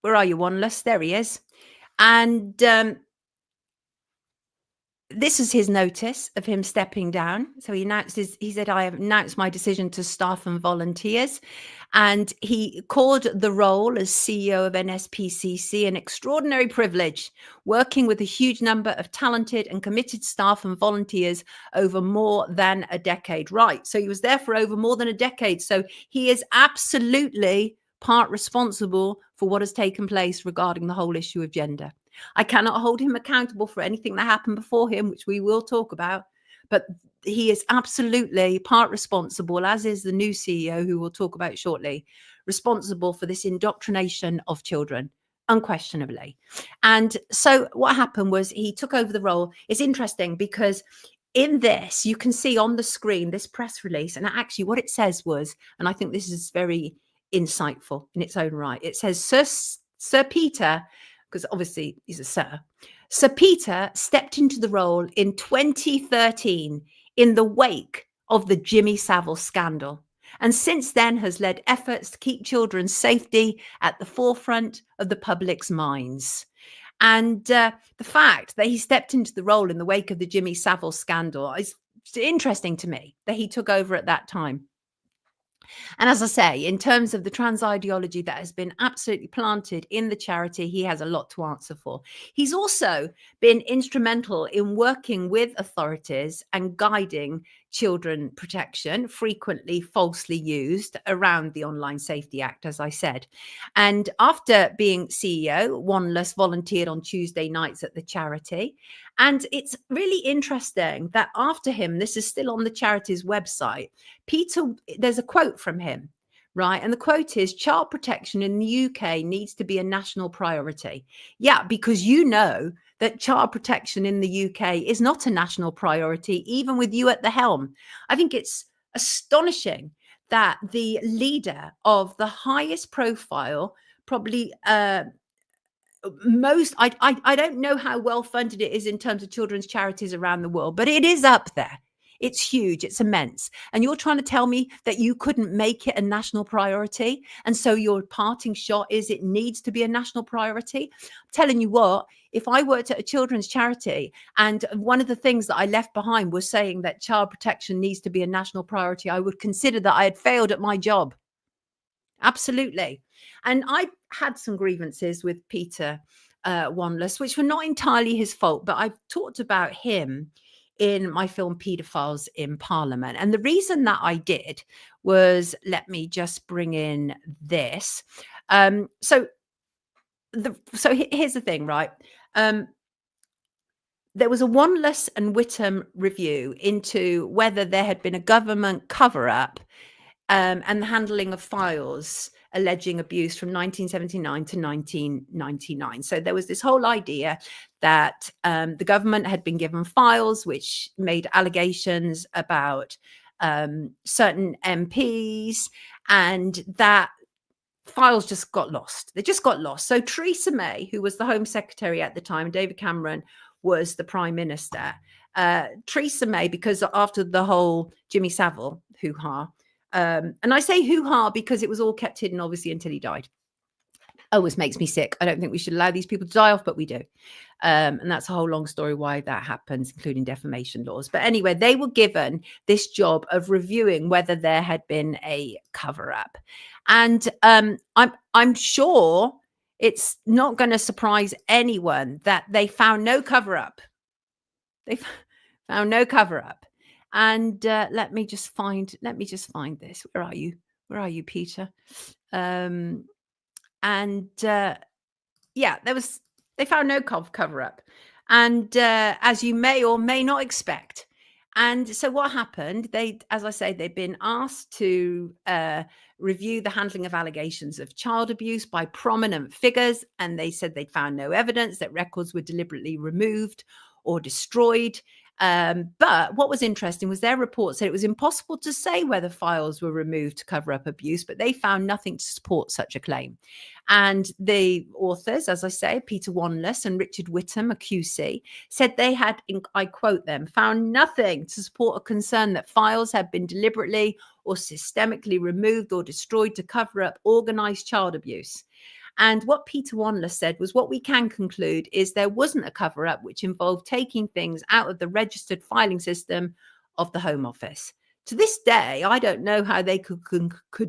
where are you, Wanless? There he is. And this is his notice of him stepping down. So he said, I have announced my decision to staff and volunteers. And he called the role as CEO of Nspcc an extraordinary privilege, working with a huge number of talented and committed staff and volunteers over more than a decade. Right. So he was there for over more than a decade. So he is absolutely part responsible for what has taken place regarding the whole issue of gender. I cannot hold him accountable for anything that happened before him, which we will talk about, but he is absolutely part responsible, as is the new CEO, who we'll talk about shortly, responsible for this indoctrination of children, unquestionably. And so what happened was he took over the role. It's interesting because in this, you can see on the screen this press release, and actually what it says was, and I think this is very insightful in its own right, it says, Sir Peter, because obviously he's a sir. Sir Peter stepped into the role in 2013 in the wake of the Jimmy Savile scandal, and since then has led efforts to keep children's safety at the forefront of the public's minds. And the fact that he stepped into the role in the wake of the Jimmy Savile scandal is interesting to me, that he took over at that time. And as I say, in terms of the trans ideology that has been absolutely planted in the charity, he has a lot to answer for. He's also been instrumental in working with authorities and guiding children protection, frequently falsely used, around the Online Safety Act, as I said. And after being CEO, Wanless volunteered on Tuesday nights at the charity. And it's really interesting that after him, this is still on the charity's website, there's a quote from him, right? And the quote is, child protection in the UK needs to be a national priority. Yeah, because you know that child protection in the UK is not a national priority, even with you at the helm. I think it's astonishing that the leader of the highest profile, probably I don't know how well funded it is in terms of children's charities around the world, but it is up there. It's huge. It's immense. And you're trying to tell me that you couldn't make it a national priority. And so your parting shot is it needs to be a national priority. I'm telling you what, if I worked at a children's charity and one of the things that I left behind was saying that child protection needs to be a national priority, I would consider that I had failed at my job. Absolutely. And I had some grievances with Peter Wanless, which were not entirely his fault, but I've talked about him in my film Paedophiles in Parliament. And the reason that I did was, let me just bring in this. So here's the thing, right? There was a Wanless and Whittam review into whether there had been a government cover-up and the handling of files alleging abuse from 1979 to 1999. So there was this whole idea that the government had been given files which made allegations about certain MPs, and that files just got lost. They just got lost. So Theresa May, who was the Home Secretary at the time, David Cameron was the Prime Minister. Theresa May, because after the whole Jimmy Savile hoo-ha, And I say hoo-ha because it was all kept hidden, obviously, until he died. Always makes me sick. I don't think we should allow these people to die off, but we do. And that's a whole long story why that happens, including defamation laws. But anyway, they were given this job of reviewing whether there had been a cover-up. And I'm sure it's not going to surprise anyone that they found no cover-up. They found no cover-up. And let me just find this. Where are you? Where are you, Peter? Yeah, they found no cover-up. And as you may or may not expect. And so what happened, as I say, they've been asked to review the handling of allegations of child abuse by prominent figures. And they said they'd found no evidence that records were deliberately removed or destroyed. But what was interesting was their report said it was impossible to say whether files were removed to cover up abuse, but they found nothing to support such a claim. And the authors, as I say, Peter Wanless and Richard Whittam, a QC, said they had, I quote them, found nothing to support a concern that files had been deliberately or systemically removed or destroyed to cover up organized child abuse. And what Peter Wanless said was what we can conclude is there wasn't a cover-up which involved taking things out of the registered filing system of the Home Office. To this day, I don't know how they could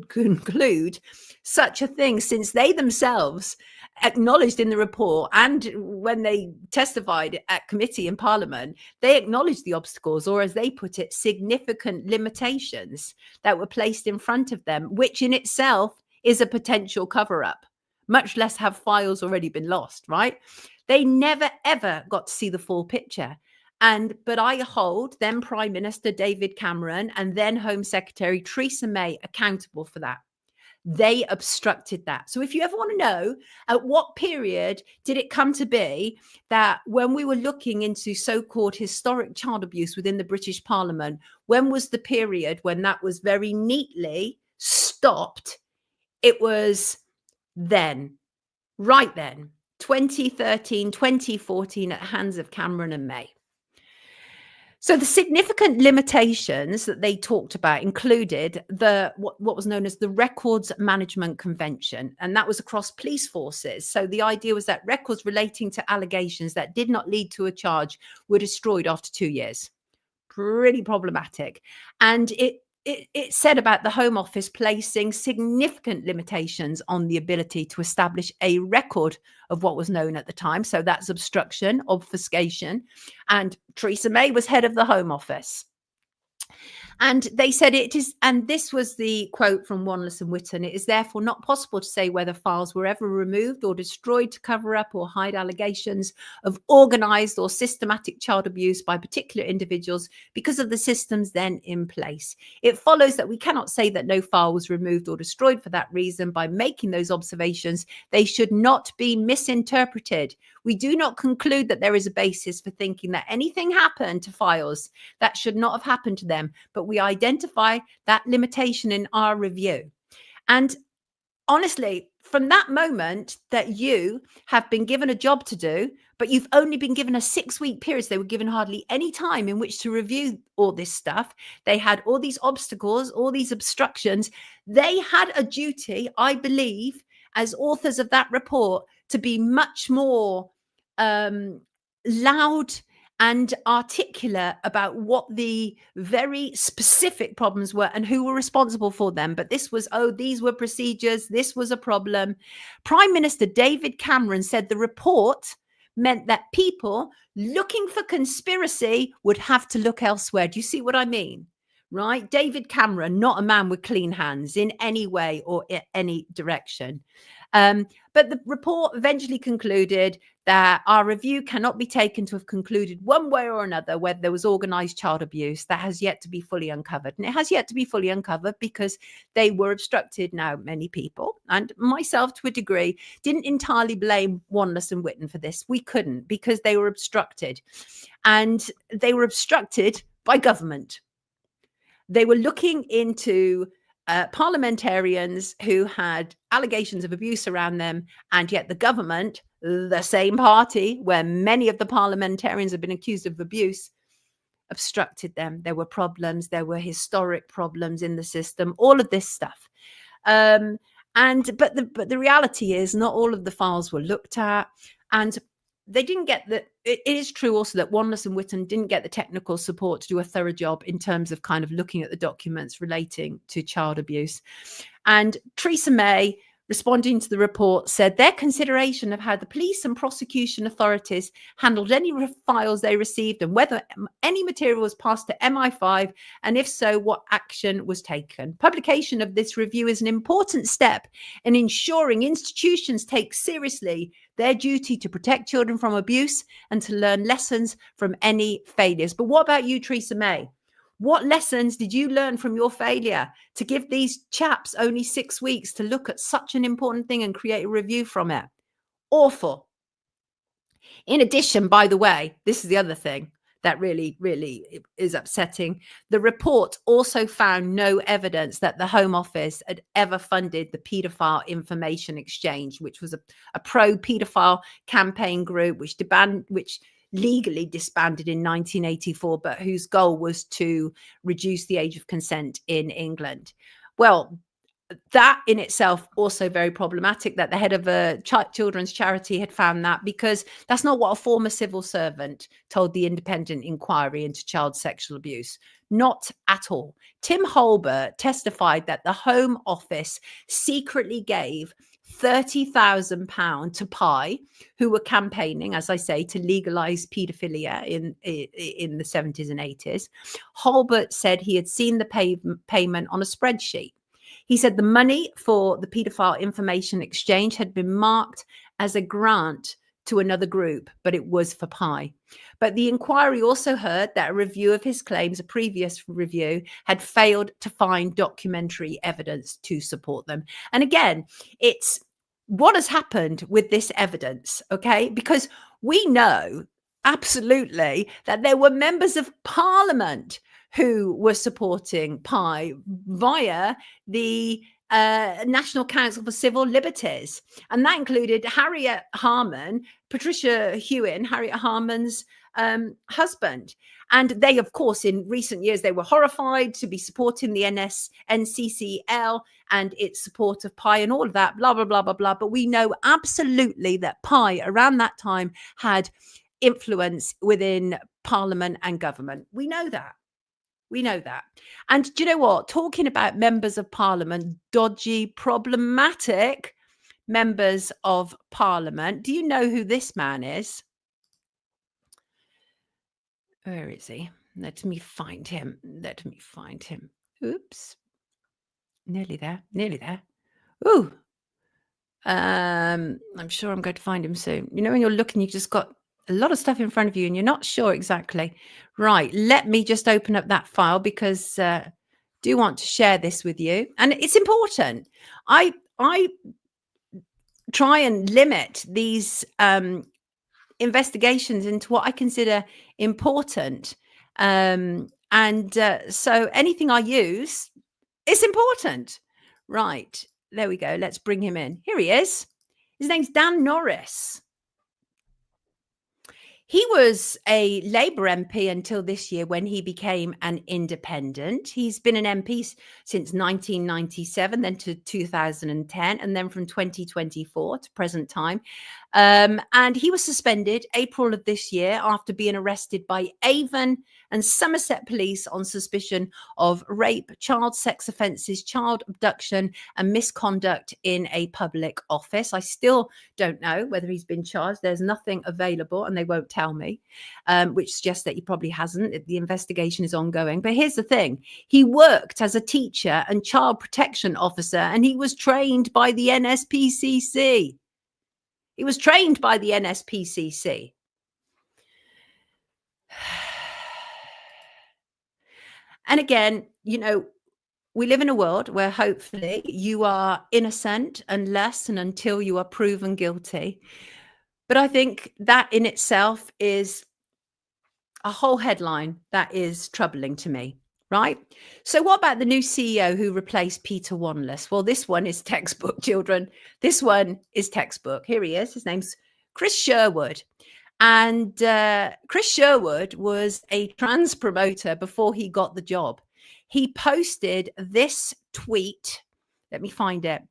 conclude such a thing, since they themselves acknowledged in the report and when they testified at committee in Parliament, they acknowledged the obstacles, or as they put it, significant limitations that were placed in front of them, which in itself is a potential cover-up. Much less have files already been lost, right? They never, ever got to see the full picture. But I hold then Prime Minister David Cameron and then Home Secretary Theresa May accountable for that. They obstructed that. So if you ever want to know at what period did it come to be that when we were looking into so-called historic child abuse within the British Parliament, when was the period when that was very neatly stopped? It was right then, 2013, 2014, at the hands of Cameron and May. So the significant limitations that they talked about included what was known as the Records Management Convention, and that was across police forces. So the idea was that records relating to allegations that did not lead to a charge were destroyed after 2 years. Pretty problematic. And it said about the Home Office placing significant limitations on the ability to establish a record of what was known at the time. So that's obstruction, obfuscation. And Theresa May was head of the Home Office. And they said it is, and this was the quote from Wanless and Whittam, it is therefore not possible to say whether files were ever removed or destroyed to cover up or hide allegations of organized or systematic child abuse by particular individuals because of the systems then in place. It follows that we cannot say that no file was removed or destroyed for that reason. By making those observations, they should not be misinterpreted. We do not conclude that there is a basis for thinking that anything happened to files that should not have happened to them, but we identify that limitation in our review. And honestly, from that moment that you have been given a job to do, but you've only been given a 6-week period, so they were given hardly any time in which to review all this stuff. They had all these obstacles, all these obstructions. They had a duty, I believe, as authors of that report, to be much more loud and articulate about what the very specific problems were and who were responsible for them. But this was, these were procedures, this was a problem. Prime Minister David Cameron said the report meant that people looking for conspiracy would have to look elsewhere. Do you see what I mean? Right? David Cameron, not a man with clean hands in any way or in any direction. But the report eventually concluded that our review cannot be taken to have concluded one way or another whether there was organized child abuse. That has yet to be fully uncovered. And it has yet to be fully uncovered because they were obstructed. Now, many people, and myself to a degree, didn't entirely blame Wanless and Whittam for this. We couldn't, because they were obstructed. And they were obstructed by government. They were looking into parliamentarians who had allegations of abuse around them, and yet the government, the same party where many of the parliamentarians have been accused of abuse, obstructed them. There were problems. There were historic problems in the system. All of this stuff. But the reality is, not all of the files were looked at, and they didn't get the. It is true also that Wanless and Whitton didn't get the technical support to do a thorough job in terms of kind of looking at the documents relating to child abuse. And Theresa May, responding to the report, said their consideration of how the police and prosecution authorities handled any files they received and whether any material was passed to MI5, and if so, what action was taken. Publication of this review is an important step in ensuring institutions take seriously their duty to protect children from abuse and to learn lessons from any failures. But what about you, Theresa May? What lessons did you learn from your failure to give these chaps only 6 weeks to look at such an important thing and create a review from it? Awful. In addition, by the way, this is the other thing that really, really is upsetting. The report also found no evidence that the Home Office had ever funded the Paedophile Information Exchange, which was a pro-paedophile campaign group which legally disbanded in 1984, but whose goal was to reduce the age of consent in England. Well, that in itself also very problematic, that the head of a children's charity had found that, because that's not what a former civil servant told the independent inquiry into child sexual abuse. Not at all. Tim Holbert testified that the Home Office secretly gave £30,000 to PI, who were campaigning, as I say, to legalise paedophilia in the 70s and 80s. Holbert said he had seen the payment on a spreadsheet. He said the money for the Paedophile Information Exchange had been marked as a grant to another group, but it was for PI. But the inquiry also heard that a review of his claims, a previous review, had failed to find documentary evidence to support them. And again, it's what has happened with this evidence, okay? Because we know absolutely that there were members of Parliament who were supporting PI via the National Council for Civil Liberties. And that included Harriet Harman, Patricia Hewin, Harriet Harman's husband. And they, of course, in recent years, they were horrified to be supporting the NCCL and its support of PI and all of that, blah, blah, blah, blah, blah. But we know absolutely that PI around that time had influence within Parliament and government. We know that. We know that. And do you know what? Talking about members of Parliament, dodgy, problematic members of Parliament, do you know who this man is? Where is he? Let me find him. Oops. Nearly there. Ooh. I'm sure I'm going to find him soon. You know, when you're looking, you've just got a lot of stuff in front of you and you're not sure exactly. Right. Let me just open up that file, because I do want to share this with you. And it's important. I try and limit these investigations into what I consider important. So anything I use is important. Right. There we go. Let's bring him in. Here he is. His name's Dan Norris. He was a Labour MP until this year, when he became an independent. He's been an MP since 1997, then to 2010, and then from 2024 to present time. And he was suspended April of this year after being arrested by Avon and Somerset police on suspicion of rape, child sex offences, child abduction and misconduct in a public office. I still don't know whether he's been charged. There's nothing available and they won't tell me, which suggests that he probably hasn't. The investigation is ongoing. But here's the thing. He worked as a teacher and child protection officer, and he was trained by the Nspcc. He was trained by the Nspcc. And again, you know, we live in a world where hopefully you are innocent unless and until you are proven guilty. But I think that in itself is a whole headline that is troubling to me, right? So what about the new CEO who replaced Peter Wanless? Well, this one is textbook, children. This one is textbook. Here he is. His name's Chris Sherwood. And Chris Sherwood was a trans promoter before he got the job. He posted this tweet. Let me find it.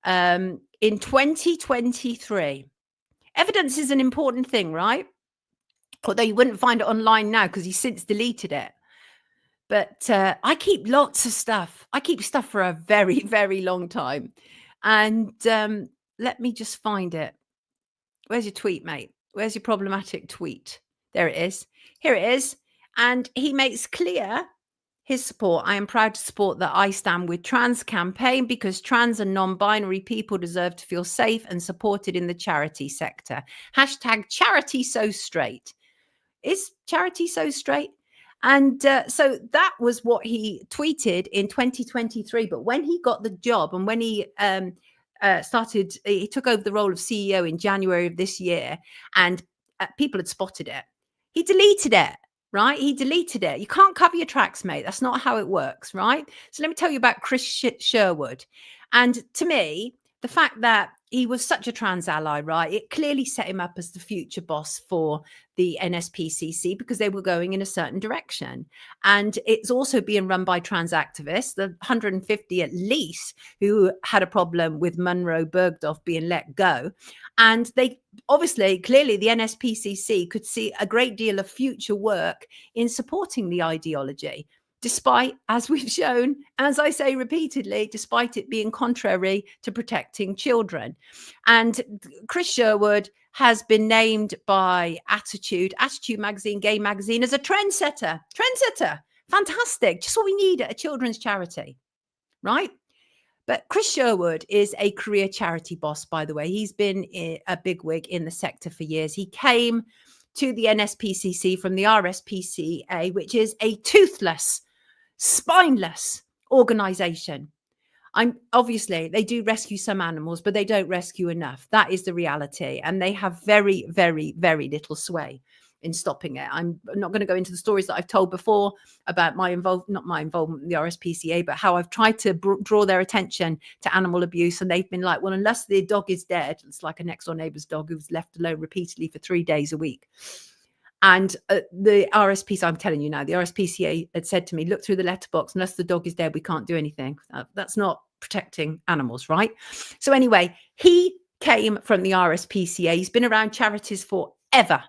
In 2023. Evidence is an important thing, right? Although you wouldn't find it online now because he's since deleted it. But I keep lots of stuff. I keep stuff for a very, very long time. And let me just find it. Where's your tweet, mate? Where's your problematic tweet? There it is. Here it is. And he makes clear his support. I am proud to support the I Stand With Trans campaign because trans and non-binary people deserve to feel safe and supported in the charity sector. Hashtag charity so straight. Is charity so straight? And so that was what he tweeted in 2023. But when he got the job and when he he took over the role of CEO in January of this year, and people had spotted it, he deleted it. Right? He deleted it. You can't cover your tracks, mate. That's not how it works, right? So let me tell you about Chris Sherwood. And to me, the fact that he was such a trans ally, right? It clearly set him up as the future boss for the Nspcc because they were going in a certain direction. And it's also being run by trans activists, the 150 at least, who had a problem with Munro Bergdorf being let go. And they obviously, clearly, the Nspcc could see a great deal of future work in supporting the ideology, despite, as we've shown, as I say repeatedly, despite it being contrary to protecting children. And Chris Sherwood has been named by Attitude magazine, gay magazine, as a trendsetter. Fantastic. Just what we need at a children's charity, right? But Chris Sherwood is a career charity boss, by the way. He's been a bigwig in the sector for years. He came to the Nspcc from the RSPCA, which is a toothless, spineless organization. Obviously, they do rescue some animals, but they don't rescue enough. That is the reality. And they have very, very, very little sway in stopping it. I'm not going to go into the stories that I've told before about not my involvement in the RSPCA, but how I've tried to draw their attention to animal abuse. And they've been like, well, unless the dog is dead, it's like a next door neighbor's dog who's left alone repeatedly for 3 days a week. And the RSPCA, I'm telling you now, the RSPCA had said to me, look through the letterbox, unless the dog is dead, we can't do anything. That's not protecting animals, right? So anyway, he came from the RSPCA. He's been around charities forever,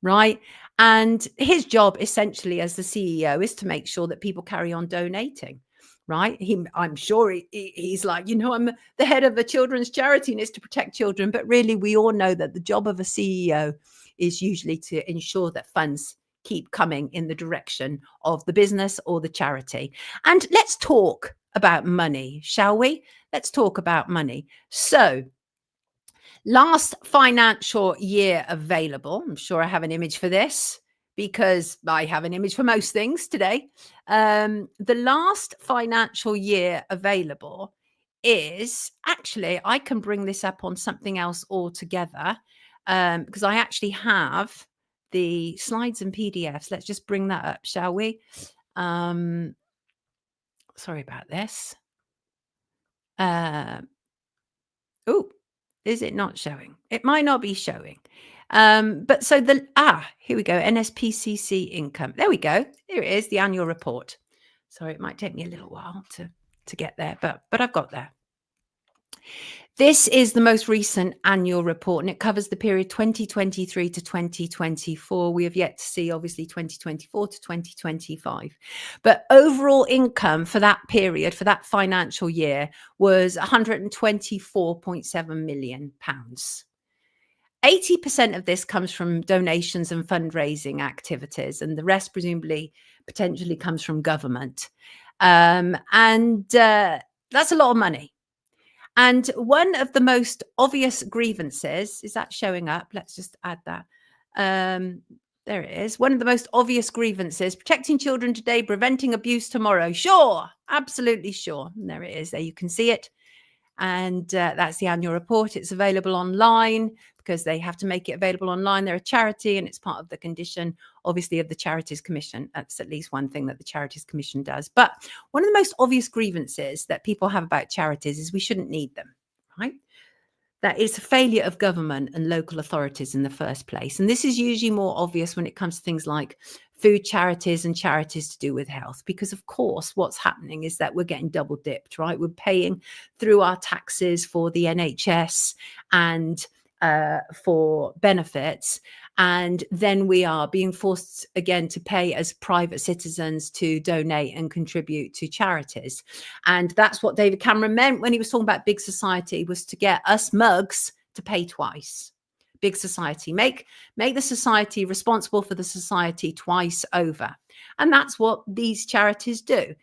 right? And his job essentially as the CEO is to make sure that people carry on donating, right? I'm sure he's like, I'm the head of a children's charity and it's to protect children. But really, we all know that the job of a CEO is usually to ensure that funds keep coming in the direction of the business or the charity. And let's talk about money, shall we? Let's talk about money. So last financial year available, I'm sure I have an image for this because I have an image for most things today. The last financial year available is actually, I can bring this up on something else altogether because I actually have the slides and PDFs. Let's just bring that up, shall we? Sorry about this. Is it not showing? It might not be showing. But so here we go. Nspcc income. There we go. Here it is, the annual report. Sorry, it might take me a little while to get there, but I've got there. This is the most recent annual report, and it covers the period 2023 to 2024. We have yet to see, obviously, 2024 to 2025. But overall income for that period, for that financial year, was £124.7 million. 80% of this comes from donations and fundraising activities, and the rest presumably potentially comes from government. And that's a lot of money. And one of the most obvious grievances, is that showing up? Let's just add that. There it is. One of the most obvious grievances, protecting children today, preventing abuse tomorrow. Sure, absolutely sure. And there it is. There you can see it. And that's the annual report. It's available online because they have to make it available online. They're a charity and it's part of the condition, obviously, of the Charities Commission. That's at least one thing that the Charities Commission does. But one of the most obvious grievances that people have about charities is we shouldn't need them, right? that it's a failure of government and local authorities in the first place. And this is usually more obvious when it comes to things like food charities and charities to do with health, because of course what's happening is that we're getting double dipped, right? We're paying through our taxes for the NHS and for benefits, and then we are being forced again to pay as private citizens to donate and contribute to charities. And that's what David Cameron meant when he was talking about big society, was to get us mugs to pay twice. Big society, make the society responsible for the society twice over. And that's what these charities do.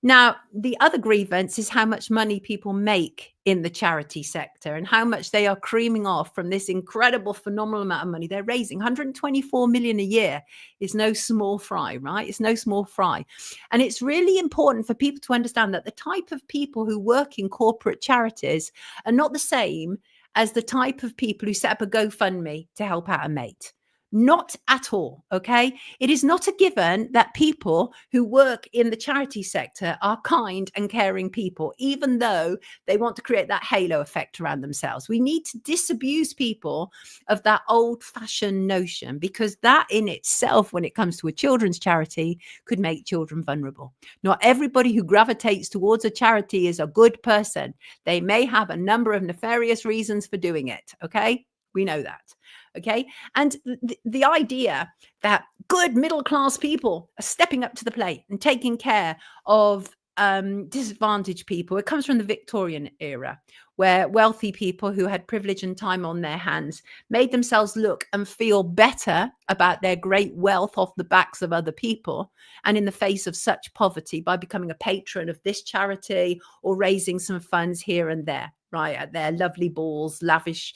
Now, the other grievance is how much money people make in the charity sector and how much they are creaming off from this incredible, phenomenal amount of money they're raising. 124 million a year is no small fry, right? It's no small fry. And it's really important for people to understand that the type of people who work in corporate charities are not the same as the type of people who set up a GoFundMe to help out a mate. Not at all. Okay. It is not a given that people who work in the charity sector are kind and caring people, even though they want to create that halo effect around themselves. We need to disabuse people of that old fashioned notion, because that in itself, when it comes to a children's charity, could make children vulnerable. Not everybody who gravitates towards a charity is a good person. They may have a number of nefarious reasons for doing it. Okay. We know that. Okay. And the idea that good middle class people are stepping up to the plate and taking care of disadvantaged people, it comes from the Victorian era, where wealthy people who had privilege and time on their hands made themselves look and feel better about their great wealth off the backs of other people, and in the face of such poverty, by becoming a patron of this charity or raising some funds here and there, right, at their lovely balls, lavish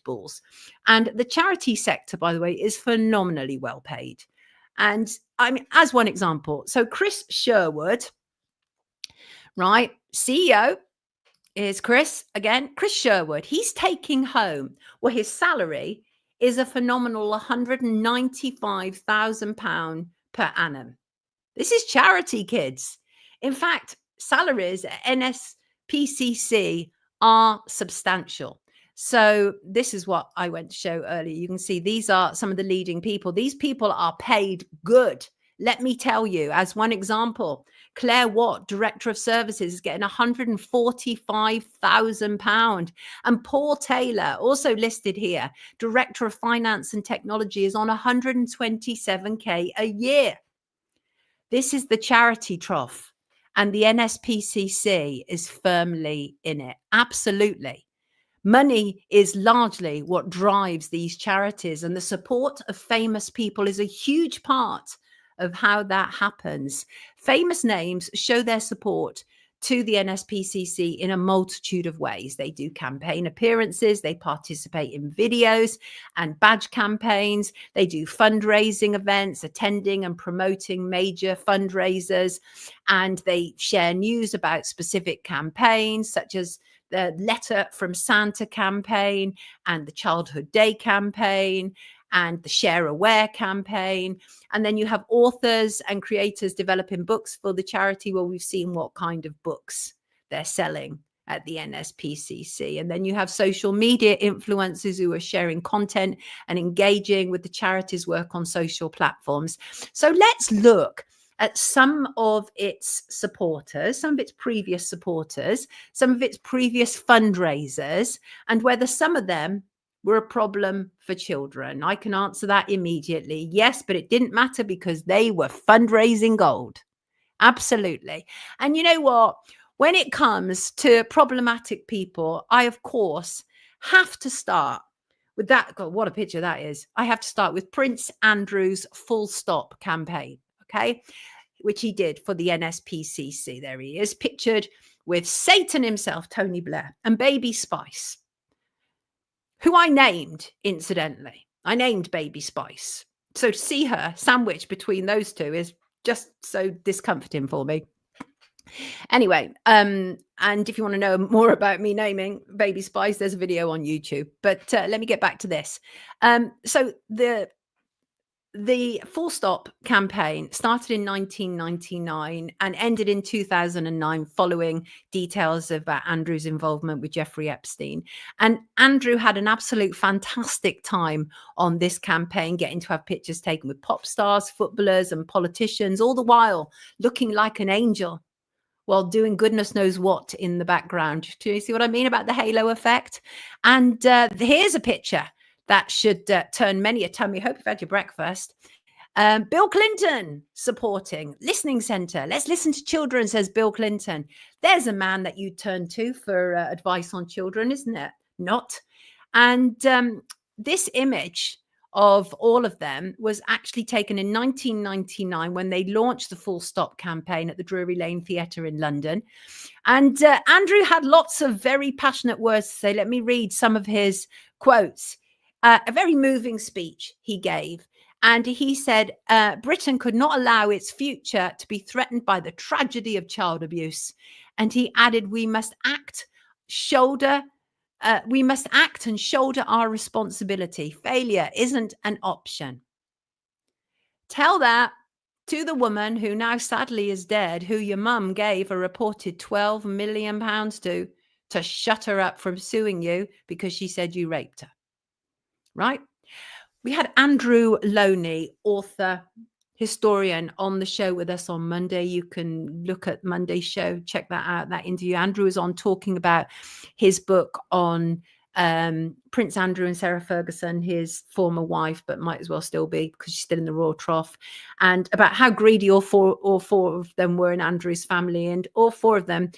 balls. And the charity sector, by the way, is phenomenally well paid. And I mean, as one example, so Chris Sherwood, right, CEO is Chris Sherwood. He's taking home, well, his salary is a phenomenal £195,000 per annum. This is charity, kids. In fact, salaries at Nspcc are substantial. So this is what I went to show earlier. You can see these are some of the leading people. These people are paid good. Let me tell you, as one example, Claire Watt, Director of Services, is getting £145,000. And Paul Taylor, also listed here, Director of Finance and Technology, is on 127k a year. This is the charity trough, and the NSPCC is firmly in it. Absolutely. Money is largely what drives these charities, and the support of famous people is a huge part of how that happens. Famous names show their support to the NSPCC in a multitude of ways. They do campaign appearances, they participate in videos and badge campaigns, they do fundraising events, attending and promoting major fundraisers, and they share news about specific campaigns, such as the Letter from Santa campaign and the Childhood Day campaign and the Share Aware campaign. And then you have authors and creators developing books for the charity. Well, we've seen what kind of books they're selling at the NSPCC. And then you have social media influencers who are sharing content and engaging with the charity's work on social platforms. So let's look at some of its supporters, some of its previous supporters, some of its previous fundraisers, and whether some of them were a problem for children. I can answer that immediately. Yes, but it didn't matter because they were fundraising gold. Absolutely. And you know what? When it comes to problematic people, I, of course, have to start with that. God, what a picture that is. I have to start with Prince Andrew's Full Stop campaign, okay, which he did for the NSPCC. There he is, pictured with Satan himself, Tony Blair, and Baby Spice, who I named, incidentally. I named Baby Spice. So to see her sandwiched between those two is just so discomforting for me. Anyway, and if you want to know more about me naming Baby Spice, there's a video on YouTube. But let me get back to this. So the The Full Stop campaign started in 1999 and ended in 2009 following details of Andrew's involvement with Jeffrey Epstein. And Andrew had an absolute fantastic time on this campaign, getting to have pictures taken with pop stars, footballers, and politicians, all the while looking like an angel while doing goodness knows what in the background. Do you see what I mean about the halo effect? And here's a picture that should turn many a tummy. Hope you've had your breakfast. Bill Clinton supporting Listening Center. Let's listen to children, says Bill Clinton. There's a man that you turn to for advice on children, isn't it? Not. And this image of all of them was actually taken in 1999 when they launched the Full Stop campaign at the Drury Lane Theatre in London. And Andrew had lots of very passionate words to say. Let me read some of his quotes. A very moving speech he gave. And he said, Britain could not allow its future to be threatened by the tragedy of child abuse. And he added, we must act and shoulder our responsibility. Failure isn't an option. Tell that to the woman who now sadly is dead, who your mum gave a reported £12 million to shut her up from suing you because she said you raped her. Right? We had Andrew Loney, author, historian, on the show with us on Monday. You can look at Monday's show, check that out, that interview. Andrew is on talking about his book on Prince Andrew and Sarah Ferguson, his former wife, but might as well still be because she's still in the royal trough, and about how greedy all four of them were in Andrew's family. And all four of them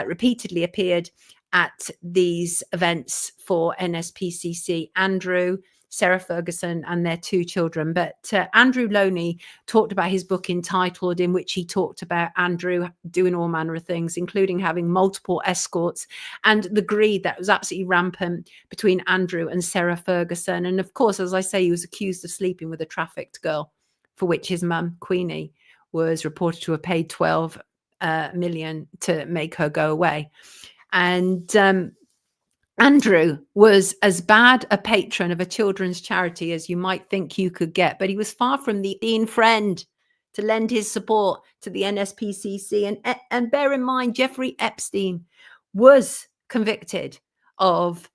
repeatedly appeared at these events for Nspcc. Andrew, Sarah Ferguson, and their two children. But Andrew Loney talked about his book entitled, in which he talked about Andrew doing all manner of things, including having multiple escorts, and the greed that was absolutely rampant between Andrew and Sarah Ferguson. And of course, as I say, he was accused of sleeping with a trafficked girl, for which his mum, Queenie, was reported to have paid 12 million to make her go away. And Andrew was as bad a patron of a children's charity as you might think you could get, but he was far from the keen friend to lend his support to the Nspcc. And bear in mind, Jeffrey Epstein was convicted of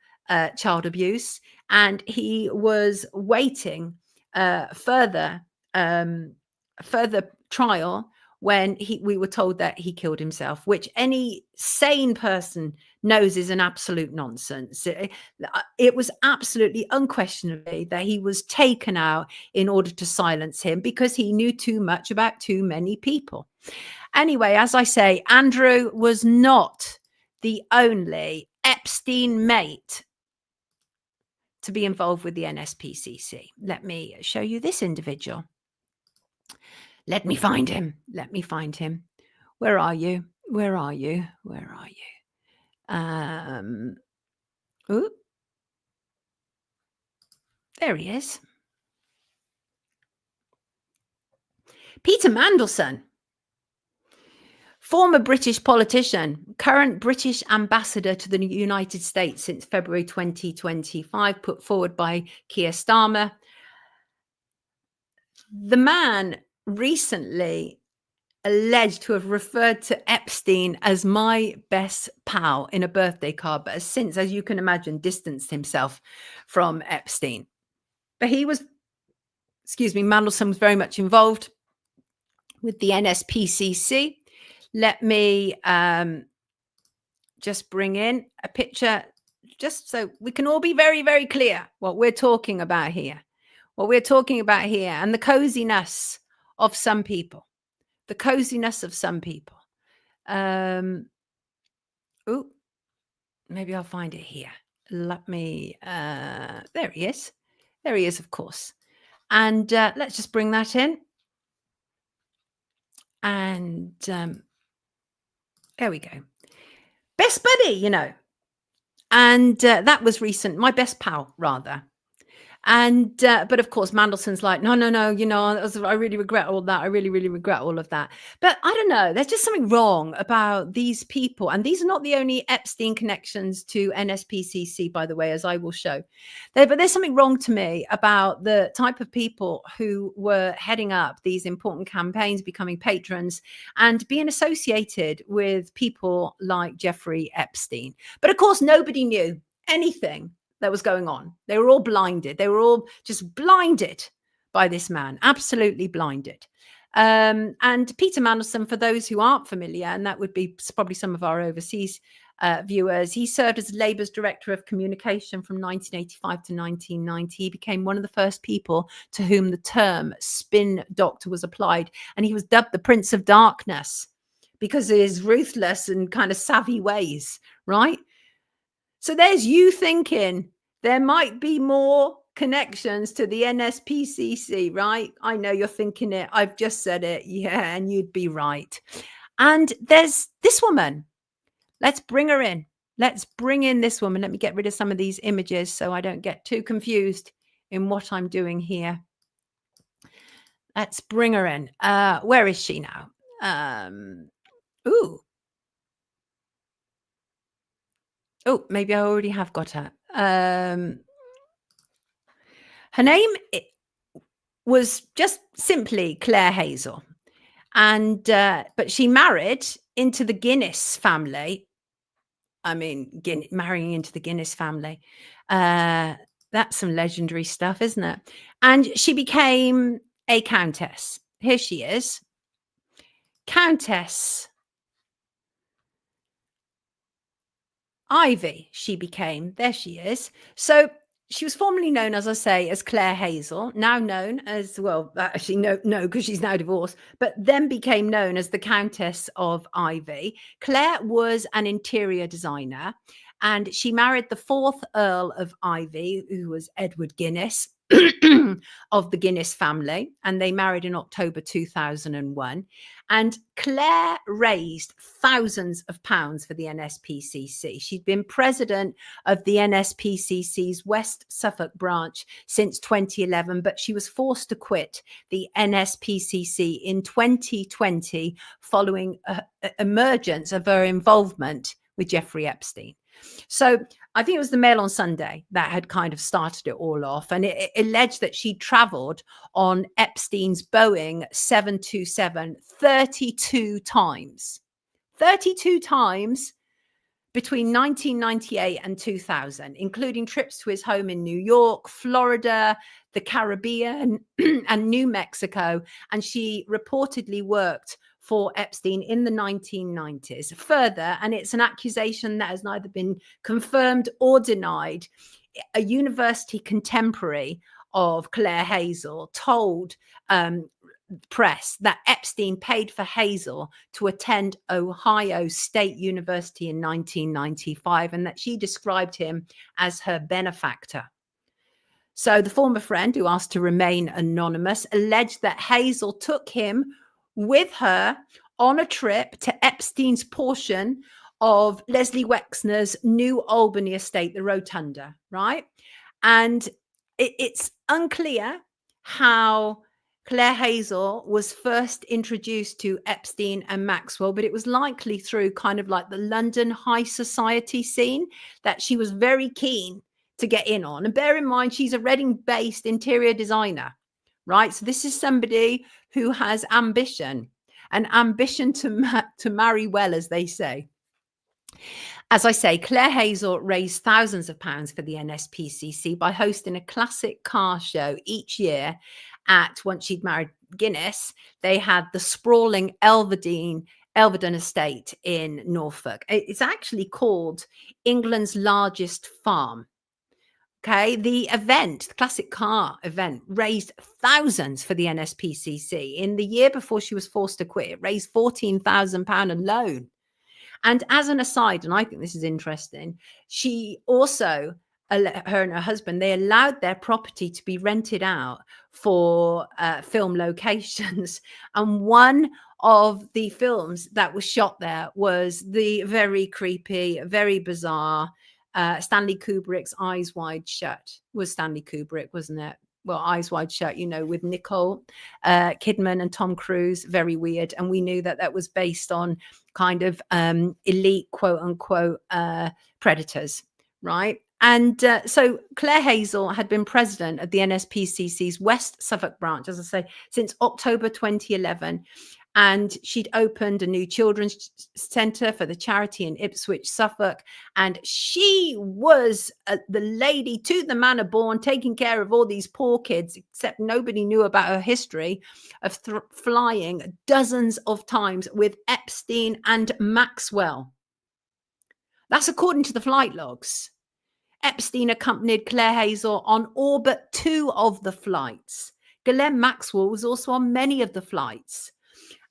child abuse, and he was waiting further trial when we were told that he killed himself, which any sane person knows is an absolute nonsense. It was absolutely unquestionably that he was taken out in order to silence him because he knew too much about too many people. Anyway, as I say, Andrew was not the only Epstein mate to be involved with the Nspcc. Let me show you this individual. Let me find him. Let me find him. Where are you? Where are you? Where are you? Ooh. There he is. Peter Mandelson, former British politician, current British ambassador to the United States since February 2025, put forward by Keir Starmer. The man recently alleged to have referred to Epstein as my best pal in a birthday card, but has since, as you can imagine, distanced himself from Epstein. But he was, Mandelson was very much involved with the Nspcc. Let me just bring in a picture, just so we can all be very, very clear what we're talking about here. What we're talking about here, and the coziness of some people. The coziness of some people. Ooh, maybe I'll find it here. Let me, there he is. There he is, of course. And let's just bring that in. And there we go. Best buddy, you know. And that was recent, my best pal, rather. But of course, Mandelson's like, no, no, no, I really regret all that. I really, really regret all of that. But I don't know. There's just something wrong about these people. And these are not the only Epstein connections to NSPCC, by the way, as I will show. But there's something wrong to me about the type of people who were heading up these important campaigns, becoming patrons, and being associated with people like Jeffrey Epstein. But of course, nobody knew anything that was going on. They were all blinded. They were all just blinded by this man, absolutely blinded. And Peter Mandelson, for those who aren't familiar, and that would be probably some of our overseas viewers, he served as Labour's Director of Communication from 1985 to 1990. He became one of the first people to whom the term spin doctor was applied, and he was dubbed the Prince of Darkness because of his ruthless and kind of savvy ways, right? So there's you thinking there might be more connections to the NSPCC, right? I know you're thinking it. I've just said it. Yeah, and you'd be right. And there's this woman. Let's bring her in. Let's bring in this woman. Let me get rid of some of these images so I don't get too confused in what I'm doing here. Let's bring her in. Where is she now? Ooh. Oh, maybe I already have got her. Her name was just simply Claire Hazel. And but she married into the Guinness family. I mean, marrying into the Guinness family. That's some legendary stuff, isn't it? And she became a countess. Here she is. Countess Ivy, she became. There she is. So she was formerly known, as I say, as Claire Hazel, now known as, well, actually, no, because she's now divorced, but then became known as the Countess of Ivy. Claire was an interior designer, and she married the fourth Earl of Ivy, who was Edward Guinness of the Guinness family, and they married in October 2001. And Claire raised thousands of pounds for the NSPCC. She'd been president of the NSPCC's West Suffolk branch since 2011, but she was forced to quit the NSPCC in 2020 following emergence of her involvement with Jeffrey Epstein. So I think it was the Mail on Sunday that had kind of started it all off. And it alleged that she traveled on Epstein's Boeing 727 32 times. 32 times between 1998 and 2000, including trips to his home in New York, Florida, the Caribbean, and New Mexico. And she reportedly worked for Epstein in the 1990s. Further, and it's an accusation that has neither been confirmed or denied, a university contemporary of Claire Hazel told press that Epstein paid for Hazel to attend Ohio State University in 1995, and that she described him as her benefactor. So the former friend, who asked to remain anonymous, alleged that Hazel took him with her on a trip to Epstein's portion of Leslie Wexner's New Albany estate, the Rotunda, right? And it's unclear how Claire Hazel was first introduced to Epstein and Maxwell, but it was likely through kind of like the London high society scene that she was very keen to get in on. And bear in mind, she's a Reading-based interior designer, right? So this is somebody who has ambition, an ambition to marry well, as they say. As I say, Claire Hazel raised thousands of pounds for the NSPCC by hosting a classic car show each year at, once she'd married Guinness, they had the sprawling Elverdon estate in Norfolk. It's actually called England's largest farm. Okay, the event, the classic car event, raised thousands for the NSPCC. In the year before she was forced to quit, it raised £14,000 alone. And as an aside, and I think this is interesting, she also, her and her husband, they allowed their property to be rented out for film locations. And one of the films that was shot there was the very creepy, very bizarre Stanley Kubrick's Eyes Wide Shut. Was Stanley Kubrick, wasn't it? Well, Eyes Wide Shut, with Nicole Kidman and Tom Cruise. Very weird. And we knew that was based on kind of elite, quote unquote, predators, right? And so Claire Hazel had been president of the NSPCC's West Suffolk branch, as I say, since October 2011. And she'd opened a new children's centre for the charity in Ipswich, Suffolk. And she was the lady to the manor born, taking care of all these poor kids, except nobody knew about her history of flying dozens of times with Epstein and Maxwell. That's according to the flight logs. Epstein accompanied Claire Hazel on all but 2 of the flights. Ghislaine Maxwell was also on many of the flights.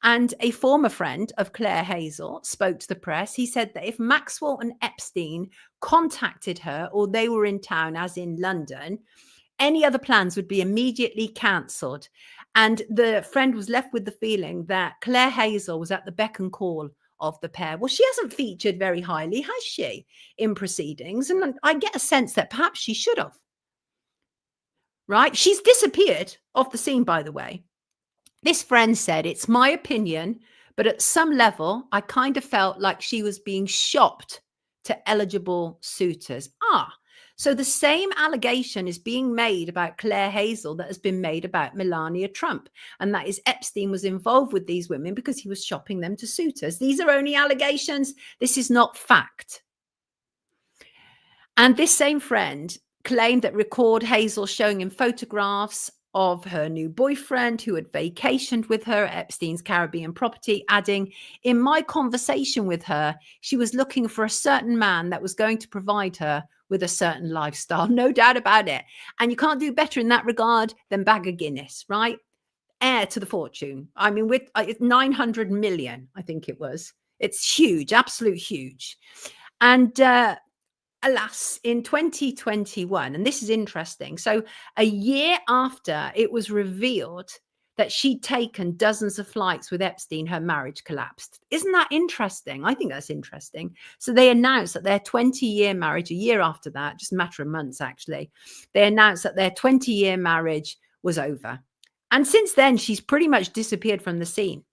And a former friend of Claire Hazel spoke to the press. He said that if Maxwell and Epstein contacted her or they were in town, as in London, any other plans would be immediately cancelled. And the friend was left with the feeling that Claire Hazel was at the beck and call of the pair. Well, she hasn't featured very highly, has she, in proceedings? And I get a sense that perhaps she should have. Right? She's disappeared off the scene, by the way. This friend said, it's my opinion, but at some level, I kind of felt like she was being shopped to eligible suitors. So the same allegation is being made about Claire Hazel that has been made about Melania Trump. And that is Epstein was involved with these women because he was shopping them to suitors. These are only allegations. This is not fact. And this same friend claimed that record Hazel showing him photographs of her new boyfriend who had vacationed with her at Epstein's Caribbean property, adding, in my conversation with her, she was looking for a certain man that was going to provide her with a certain lifestyle. No doubt about it. And you can't do better in that regard than bag of Guinness, right? Heir to the fortune. I mean, with 900 million, I think it was. It's huge, absolute huge. And alas, in 2021, and this is interesting. So a year after it was revealed that she'd taken dozens of flights with Epstein, her marriage collapsed. Isn't that interesting? I think that's interesting. So they announced that their 20-year marriage, a year after that, just a matter of months, actually, they announced that their 20-year marriage was over. And since then, she's pretty much disappeared from the scene.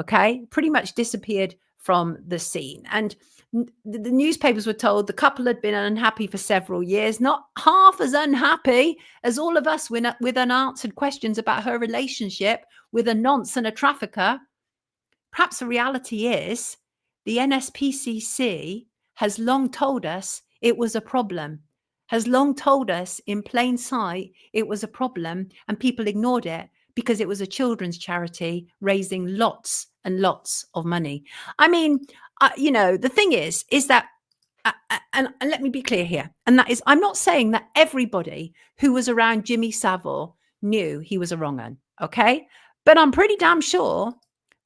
Okay, pretty much disappeared from the scene. And the newspapers were told the couple had been unhappy for several years, not half as unhappy as all of us with unanswered questions about her relationship with a nonce and a trafficker. Perhaps the reality is the NSPCC has long told us it was a problem, has long told us in plain sight it was a problem, and people ignored it because it was a children's charity raising lots and lots of money. I mean, the thing is that, and let me be clear here, and that is, I'm not saying that everybody who was around Jimmy Savile knew he was a wrong un, okay? But I'm pretty damn sure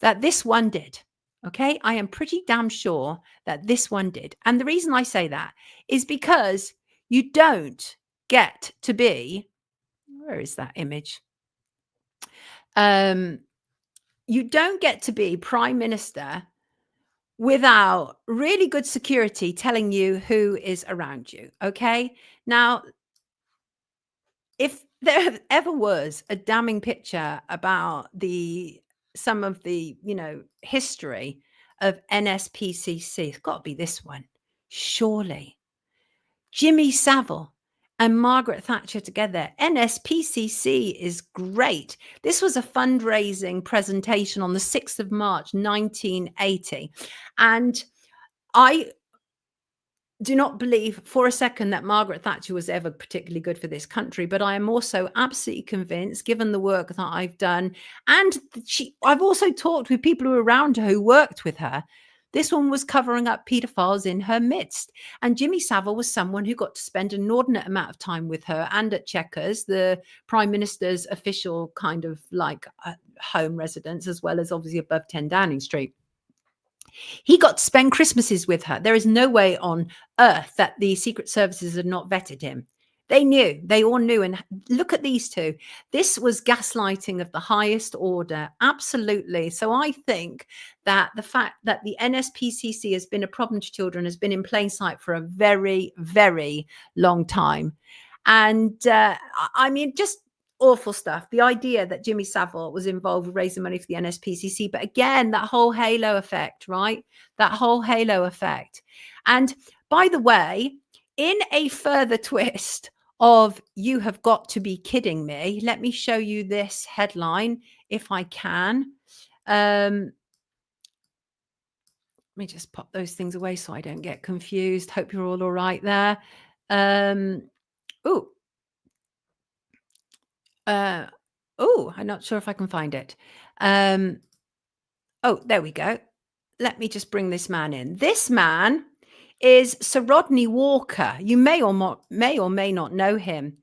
that this one did, okay? I am pretty damn sure that this one did. And the reason I say that is because you don't get to be, where is that image? You don't get to be prime minister without really good security telling you who is around you. Okay. Now, if there ever was a damning picture about some of the, history of NSPCC, it's got to be this one. Surely. Jimmy Savile and Margaret Thatcher together. NSPCC is great. This was a fundraising presentation on the 6th of March, 1980. And I do not believe for a second that Margaret Thatcher was ever particularly good for this country, but I am also absolutely convinced, given the work that I've done, and I've also talked with people who were around her who worked with her, this one was covering up paedophiles in her midst. And Jimmy Savile was someone who got to spend an inordinate amount of time with her and at Chequers, the Prime Minister's official kind of like home residence, as well as obviously above 10 Downing Street. He got to spend Christmases with her. There is no way on earth that the Secret Services had not vetted him. They knew. They all knew. And look at these two. This was gaslighting of the highest order. Absolutely. So I think that the fact that the NSPCC has been a problem to children has been in plain sight for a very, very long time. And I mean, just awful stuff. The idea that Jimmy Savile was involved with raising money for the NSPCC. But again, that whole halo effect, right? That whole halo effect. And by the way, in a further twist of "You have got to be kidding me," let me show you this headline if I can. Let me just pop those things away so I don't get confused. Hope you're all right there. Oh, I'm not sure if I can find it. Oh, there we go. Let me just bring this man in. This man is Sir Rodney Walker. You may or may not know him.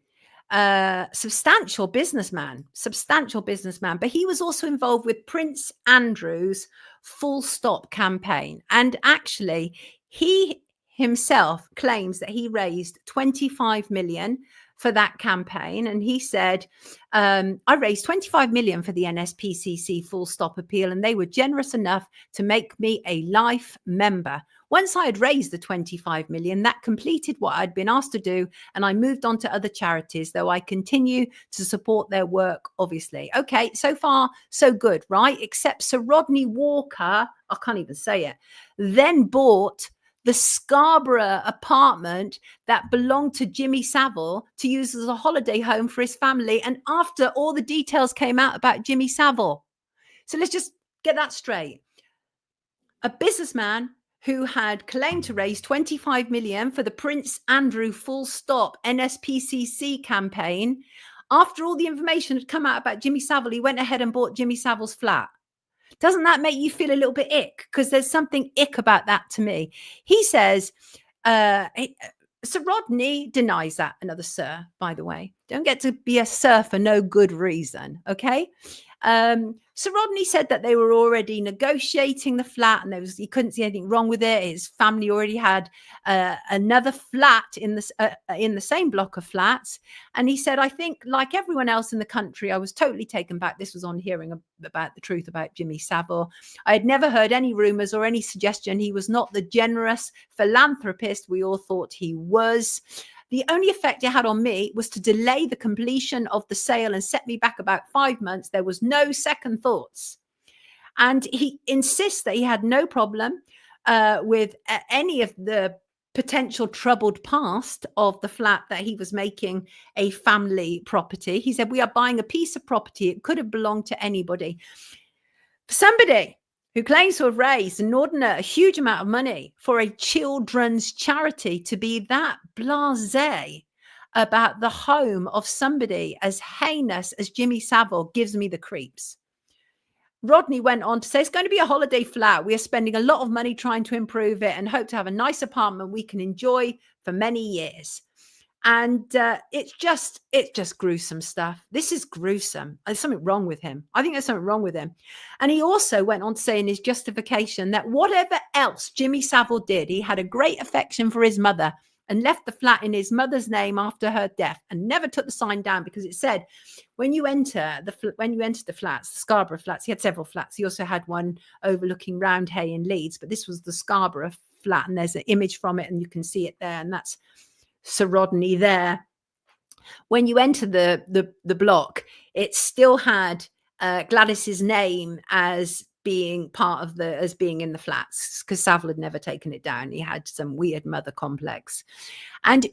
Substantial businessman, but he was also involved with Prince Andrew's Full Stop campaign. And actually, he himself claims that he raised 25 million for that campaign. And he said, I raised 25 million for the NSPCC Full Stop appeal, and they were generous enough to make me a life member. Once I had raised the 25 million, that completed what I'd been asked to do, and I moved on to other charities, though I continue to support their work, obviously. Okay, so far, so good, right? Except Sir Rodney Walker, I can't even say it, then bought the Scarborough apartment that belonged to Jimmy Savile to use as a holiday home for his family. And after all the details came out about Jimmy Savile. So let's just get that straight. A businessman who had claimed to raise 25 million for the Prince Andrew Full Stop NSPCC campaign. After all the information had come out about Jimmy Savile, he went ahead and bought Jimmy Savile's flat. Doesn't that make you feel a little bit ick? Because there's something ick about that to me. He says, Sir Rodney denies that. Another sir, by the way. Don't get to be a sir for no good reason, okay? Sir Rodney said that they were already negotiating the flat, and he couldn't see anything wrong with it. His family already had another flat in the same block of flats, and he said, "I think, like everyone else in the country, I was totally taken back. This was on hearing about the truth about Jimmy Savile. I had never heard any rumors or any suggestion he was not the generous philanthropist we all thought he was. The only effect it had on me was to delay the completion of the sale and set me back about 5 months. There was no second thoughts." And he insists that he had no problem with any of the potential troubled past of the flat that he was making a family property. He said, "We are buying a piece of property. It could have belonged to anybody." Somebody who claims to have raised a huge amount of money for a children's charity to be that blasé about the home of somebody as heinous as Jimmy Savile gives me the creeps. Rodney went on to say, "It's going to be a holiday flat. We are spending a lot of money trying to improve it and hope to have a nice apartment we can enjoy for many years." And it's just gruesome stuff. This is gruesome. There's something wrong with him. I think there's something wrong with him. And he also went on to say in his justification that whatever else Jimmy Savile did, he had a great affection for his mother and left the flat in his mother's name after her death and never took the sign down, because it said when you enter the flats, the Scarborough flats, he had several flats. He also had one overlooking Roundhay in Leeds, but this was the Scarborough flat, and there's an image from it and you can see it there, and that's Sir Rodney there. When you enter the block, it still had Gladys's name as being being in the flats, because Savile had never taken it down. He had some weird mother complex. And,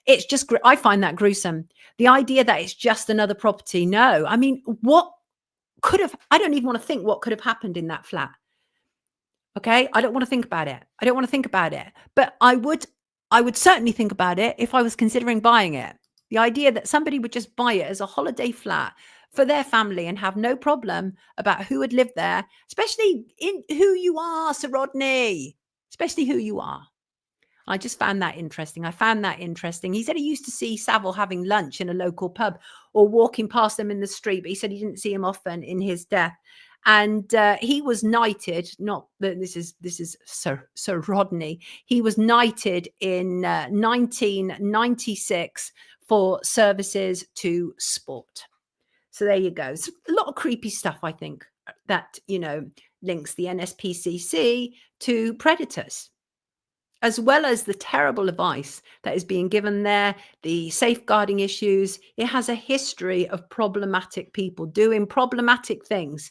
it's just, I find that gruesome. The idea that it's just another property. No, I mean, I don't even want to think what could have happened in that flat. Okay. I don't want to think about it. But I would certainly think about it if I was considering buying it. The idea that somebody would just buy it as a holiday flat for their family and have no problem about who had lived there, especially in who you are, Sir Rodney, especially who you are. I just found that interesting. He said he used to see Savile having lunch in a local pub or walking past them in the street, but he said he didn't see him often in his death. And he was knighted. Not that this is Sir Rodney. He was knighted in 1996 for services to sport. So there you go. It's a lot of creepy stuff, I think, that links the NSPCC to predators, as well as the terrible advice that is being given there, the safeguarding issues. It has a history of problematic people doing problematic things.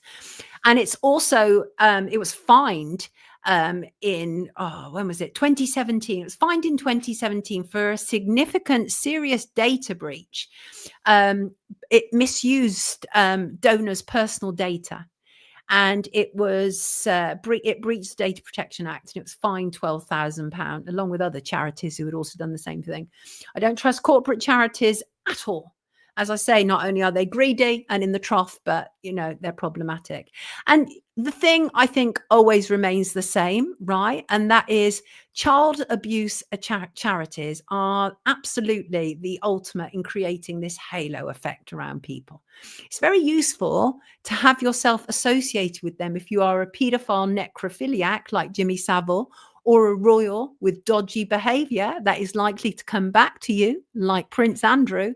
And it's also, it was fined in, when was it? 2017. It was fined in 2017 for a significant, serious data breach. It misused donors' personal data. And it was it breached the Data Protection Act, and it was fined £12,000, along with other charities who had also done the same thing. I don't trust corporate charities at all. As I say, not only are they greedy and in the trough, but they're problematic. And the thing I think always remains the same, right? And that is child abuse charities are absolutely the ultimate in creating this halo effect around people. It's very useful to have yourself associated with them if you are a paedophile necrophiliac like Jimmy Savile, or a royal with dodgy behavior that is likely to come back to you like Prince Andrew.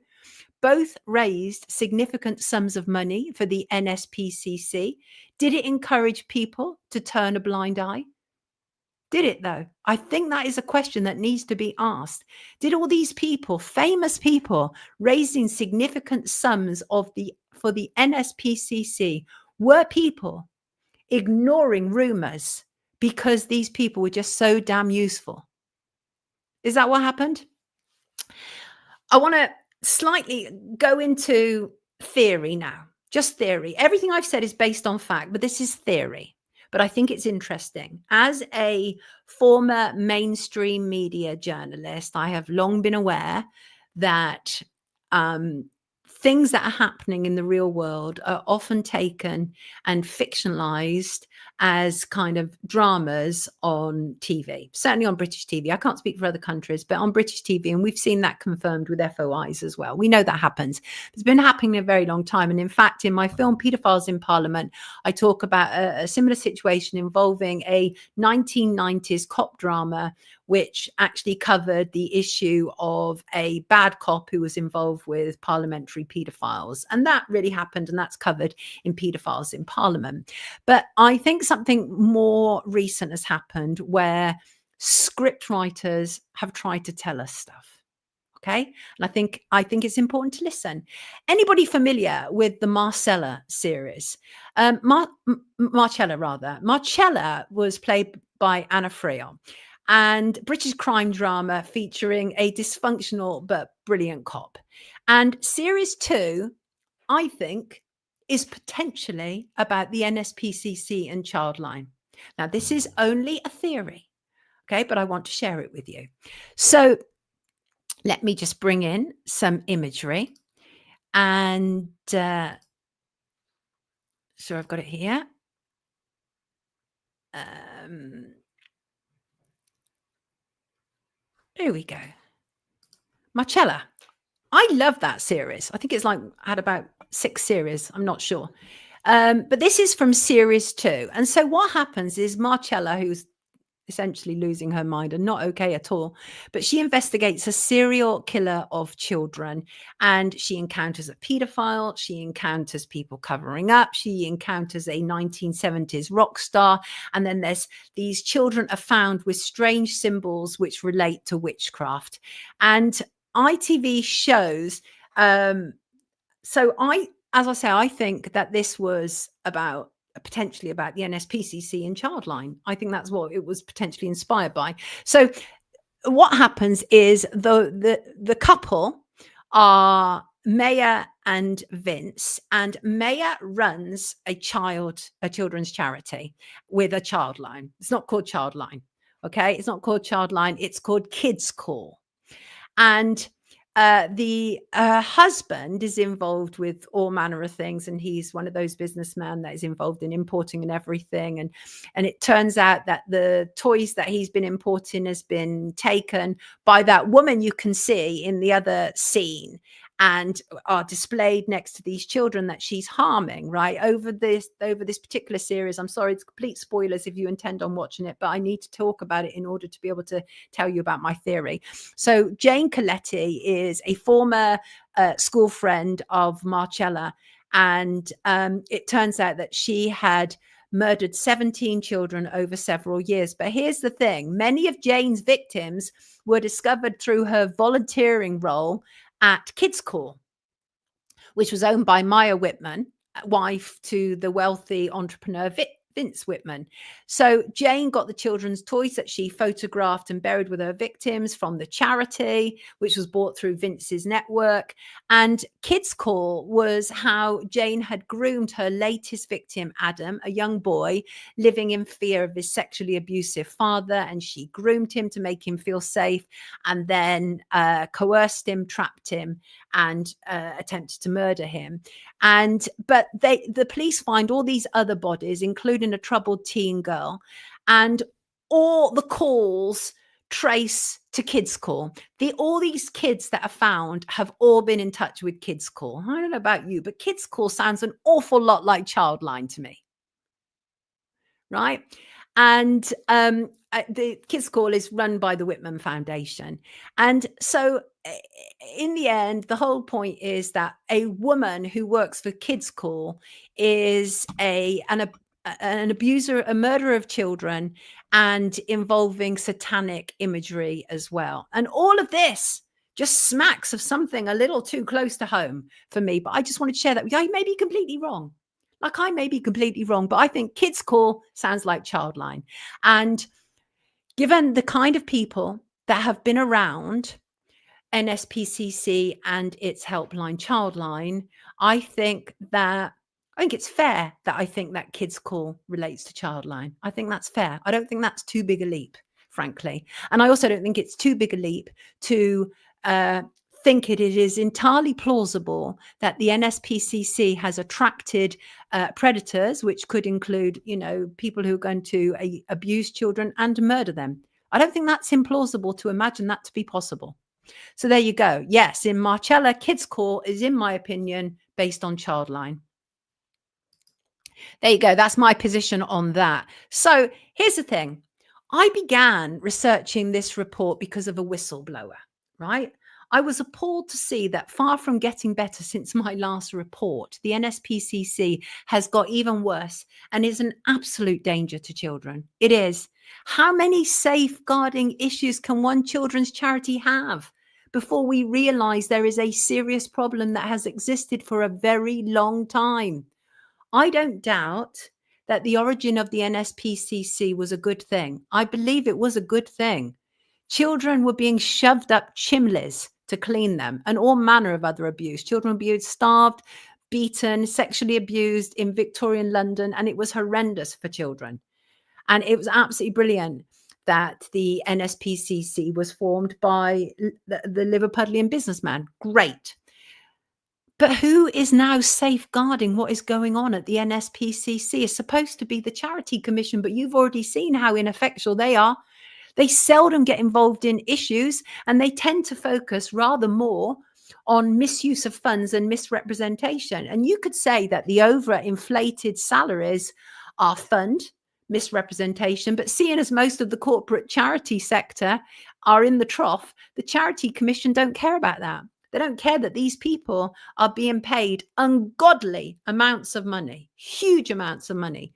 Both raised significant sums of money for the NSPCC. Did it encourage people to turn a blind eye? Did it, though? I think that is a question that needs to be asked. Did all these people, famous people, raising significant sums for the NSPCC, were people ignoring rumors because these people were just so damn useful? Is that what happened? I want to slightly go into theory now, just theory. Everything I've said is based on fact, but this is theory. But I think it's interesting. As a former mainstream media journalist, I have long been aware that things that are happening in the real world are often taken and fictionalized as kind of dramas on TV, certainly on British TV. I can't speak for other countries, but on British TV, and we've seen that confirmed with FOIs as well. We know that happens. It's been happening a very long time. And in fact, in my film, Paedophiles in Parliament, I talk about a similar situation involving a 1990s cop drama, which actually covered the issue of a bad cop who was involved with parliamentary paedophiles. And that really happened, and that's covered in Paedophiles in Parliament. But I think something more recent has happened where script writers have tried to tell us stuff. Okay. And I think it's important to listen. Anybody familiar with the Marcella series? Marcella was played by Anna Friel, and British crime drama featuring a dysfunctional but brilliant cop. And series 2, I think, is potentially about the NSPCC and Childline. Now, this is only a theory, okay, but I want to share it with you. So let me just bring in some imagery. And so I've got it here. Here we go. Marcella. I love that series. I think it's had about 6 series. I'm not sure. But this is from series 2. And so what happens is Marcella, who's essentially losing her mind and not okay at all, but she investigates a serial killer of children, and she encounters a pedophile. She encounters people covering up. She encounters a 1970s rock star. And then these children are found with strange symbols which relate to witchcraft. And ITV shows, I think that this was potentially about the NSPCC and Childline. I think that's what it was potentially inspired by. So what happens is the couple are Maya and Vince, and Maya runs a children's charity with a Childline. It's not called Childline. Okay. It's not called Childline. It's called Kids Call. And the husband is involved with all manner of things, and he's one of those businessmen that is involved in importing and everything. And it turns out that the toys that he's been importing has been taken by that woman you can see in the other scene. and are displayed next to these children that she's harming, right? Over this particular series. I'm sorry, it's complete spoilers if you intend on watching it, but I need to talk about it in order to be able to tell you about my theory. So Jane Coletti is a former school friend of Marcella, and it turns out that she had murdered 17 children over several years. But here's the thing: many of Jane's victims were discovered through her volunteering role at Kids Corps, which was owned by Maya Whitman, wife to the wealthy entrepreneur Vince Whitman. So Jane got the children's toys that she photographed and buried with her victims from the charity, which was bought through Vince's network. And Kids Corps was how Jane had groomed her latest victim, Adam, a young boy living in fear of his sexually abusive father. And she groomed him to make him feel safe, and then coerced him, trapped him, and attempted to murder him. But the police find all these other bodies, including a troubled teen girl, and all the calls trace to Kids Corps. All these kids that are found have all been in touch with Kids Corps. I don't know about you, but Kids Corps sounds an awful lot like Childline to me, right? And the Kids Corps is run by the Whitman Foundation. And so in the end, the whole point is that a woman who works for Kids Corps is an abuser, a murderer of children, and involving satanic imagery as well. And all of this just smacks of something a little too close to home for me. But I just wanted to share that with you. I may be completely wrong. But I think Kids Corps sounds like Childline. And given the kind of people that have been around Nspcc and its helpline Childline, I think it's fair that I think that Kids Corps relates to Childline. I think that's fair. I don't think that's too big a leap, frankly. And I also don't think it's too big a leap to think it is entirely plausible that the Nspcc has attracted predators, which could include, people who are going to abuse children and murder them. I don't think that's implausible to imagine that to be possible. So there you go. Yes, in Marcella, Kids Corps is, in my opinion, based on Childline. There you go. That's my position on that. So here's the thing. I began researching this report because of a whistleblower, right? I was appalled to see that, far from getting better since my last report, the Nspcc has got even worse and is an absolute danger to children. It is. How many safeguarding issues can one children's charity have before we realize there is a serious problem that has existed for a very long time? I don't doubt that the origin of the Nspcc was a good thing. I believe it was a good thing. Children were being shoved up chimneys to clean them, and all manner of other abuse. Children were being starved, beaten, sexually abused in Victorian London, and it was horrendous for children. And it was absolutely brilliant that the Nspcc was formed by the Liverpudlian businessman. Great. But who is now safeguarding what is going on at the Nspcc? It's supposed to be the Charity Commission, but you've already seen how ineffectual they are. They seldom get involved in issues, and they tend to focus rather more on misuse of funds and misrepresentation. And you could say that the overinflated salaries are fund misrepresentation, but seeing as most of the corporate charity sector are in the trough, the Charity Commission don't care about that. They don't care that these people are being paid ungodly amounts of money, huge amounts of money.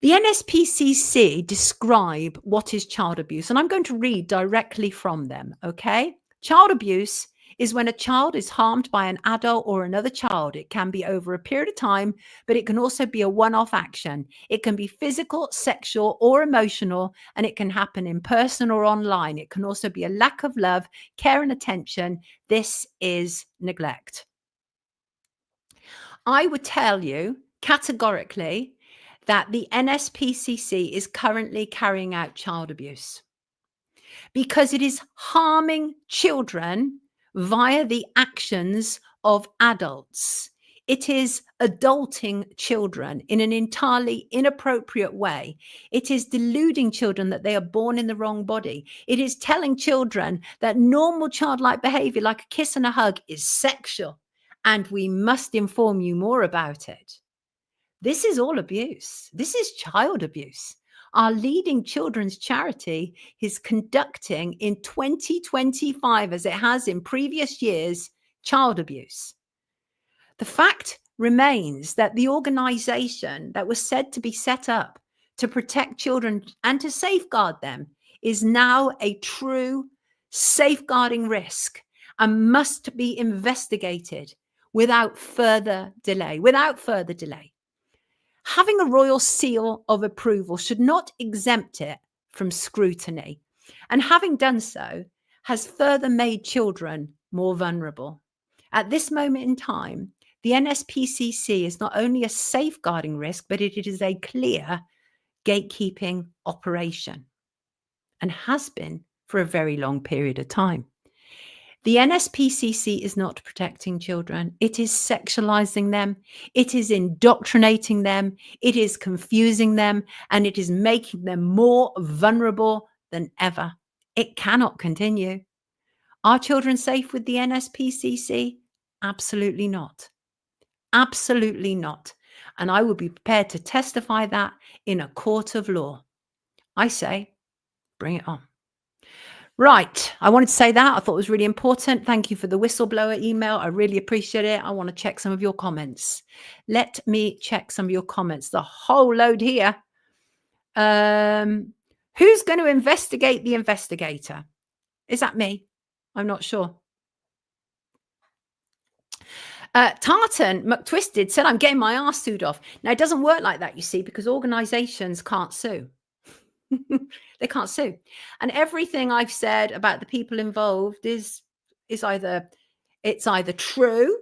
The Nspcc describe what is child abuse, and I'm going to read directly from them, okay? Child abuse is when a child is harmed by an adult or another child. It can be over a period of time, but it can also be a one-off action. It can be physical, sexual, or emotional, and it can happen in person or online. It can also be a lack of love, care, and attention. This is neglect. I would tell you categorically that the Nspcc is currently carrying out child abuse because it is harming children via the actions of adults. It is adulting children in an entirely inappropriate way. It is deluding children that they are born in the wrong body. It is telling children that normal childlike behavior, like a kiss and a hug, is sexual, and we must inform you more about it. This is all abuse. This is child abuse. Our leading children's charity is conducting in 2025, as it has in previous years, child abuse. The fact remains that the organization that was said to be set up to protect children and to safeguard them is now a true safeguarding risk and must be investigated without further delay. Having a royal seal of approval should not exempt it from scrutiny, and having done so has further made children more vulnerable. At this moment in time, the Nspcc is not only a safeguarding risk, but it is a clear gatekeeping operation and has been for a very long period of time. The Nspcc is not protecting children. It is sexualizing them. It is indoctrinating them. It is confusing them, and it is making them more vulnerable than ever. It cannot continue. Are children safe with the Nspcc? Absolutely not. Absolutely not. And I will be prepared to testify that in a court of law. I say, bring it on. Right. I wanted to say that. I thought it was really important. Thank you for the whistleblower email. I really appreciate it. I want to check some of your comments. Let me check some of your comments. The whole load here. Who's going to investigate the investigator? Is that me? I'm not sure. Tartan McTwisted said, I'm getting my arse sued off. Now, it doesn't work like that, you see, because organizations can't sue. They can't sue. And everything I've said about the people involved is either true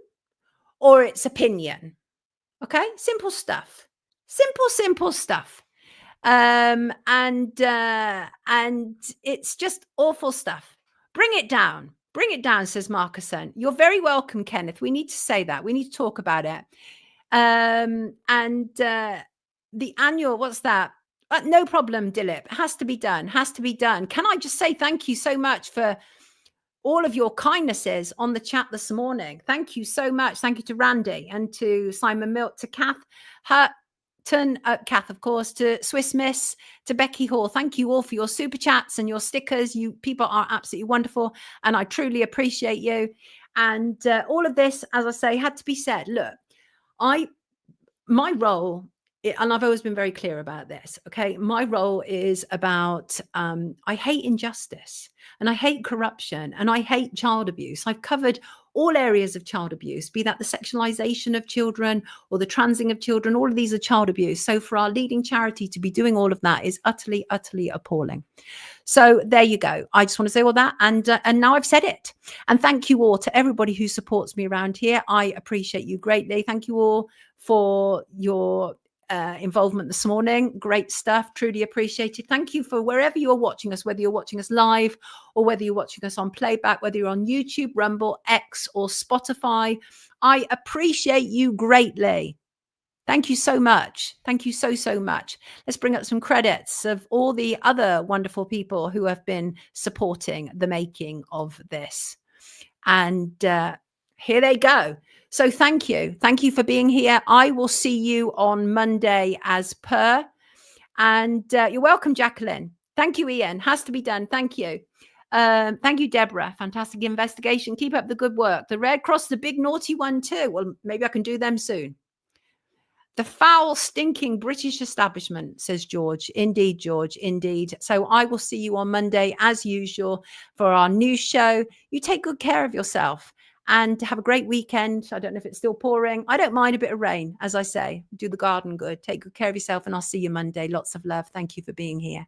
or it's opinion. Okay? Simple stuff. Simple stuff. And it's just awful stuff. Bring it down. Bring it down, says Marcuson. You're very welcome, Kenneth. We need to say that. We need to talk about it. The annual, what's that? No problem, Dilip. Has to be done. Has to be done. Can I just say thank you so much for all of your kindnesses on the chat this morning. Thank you so much. Thank you to Randy and to Simon Milk, to Kath Hutton, Kath, of course, to Swiss Miss, to Becky Hall. Thank you all for your super chats and your stickers. You people are absolutely wonderful, and I truly appreciate you. And all of this, as I say, had to be said. Look, my role, and I've always been very clear about this, okay? My role is about, I hate injustice, and I hate corruption, and I hate child abuse. I've covered all areas of child abuse, be that the sexualization of children or the transing of children. All of these are child abuse. So for our leading charity to be doing all of that is utterly, utterly appalling. So there you go. I just want to say all that. And now I've said it. And thank you all to everybody who supports me around here. I appreciate you greatly. Thank you all for your involvement this morning. Great stuff. Truly appreciated. Thank you for wherever you're watching us, whether you're watching us live or whether you're watching us on playback, whether you're on YouTube, Rumble, X, or Spotify. I appreciate you greatly. Thank you so much. Thank you so much. Let's bring up some credits of all the other wonderful people who have been supporting the making of this. And here they go. So thank you. Thank you for being here. I will see you on Monday as per. And you're welcome, Jacqueline. Thank you, Ian. Has to be done. Thank you. Thank you, Deborah. Fantastic investigation. Keep up the good work. The Red Cross, the big naughty one too. Well, maybe I can do them soon. The foul, stinking British establishment, says George. Indeed, George, indeed. So I will see you on Monday, as usual, for our news show. You take good care of yourself and have a great weekend. I don't know if it's still pouring. I don't mind a bit of rain, as I say. Do the garden good. Take good care of yourself, and I'll see you Monday. Lots of love. Thank you for being here.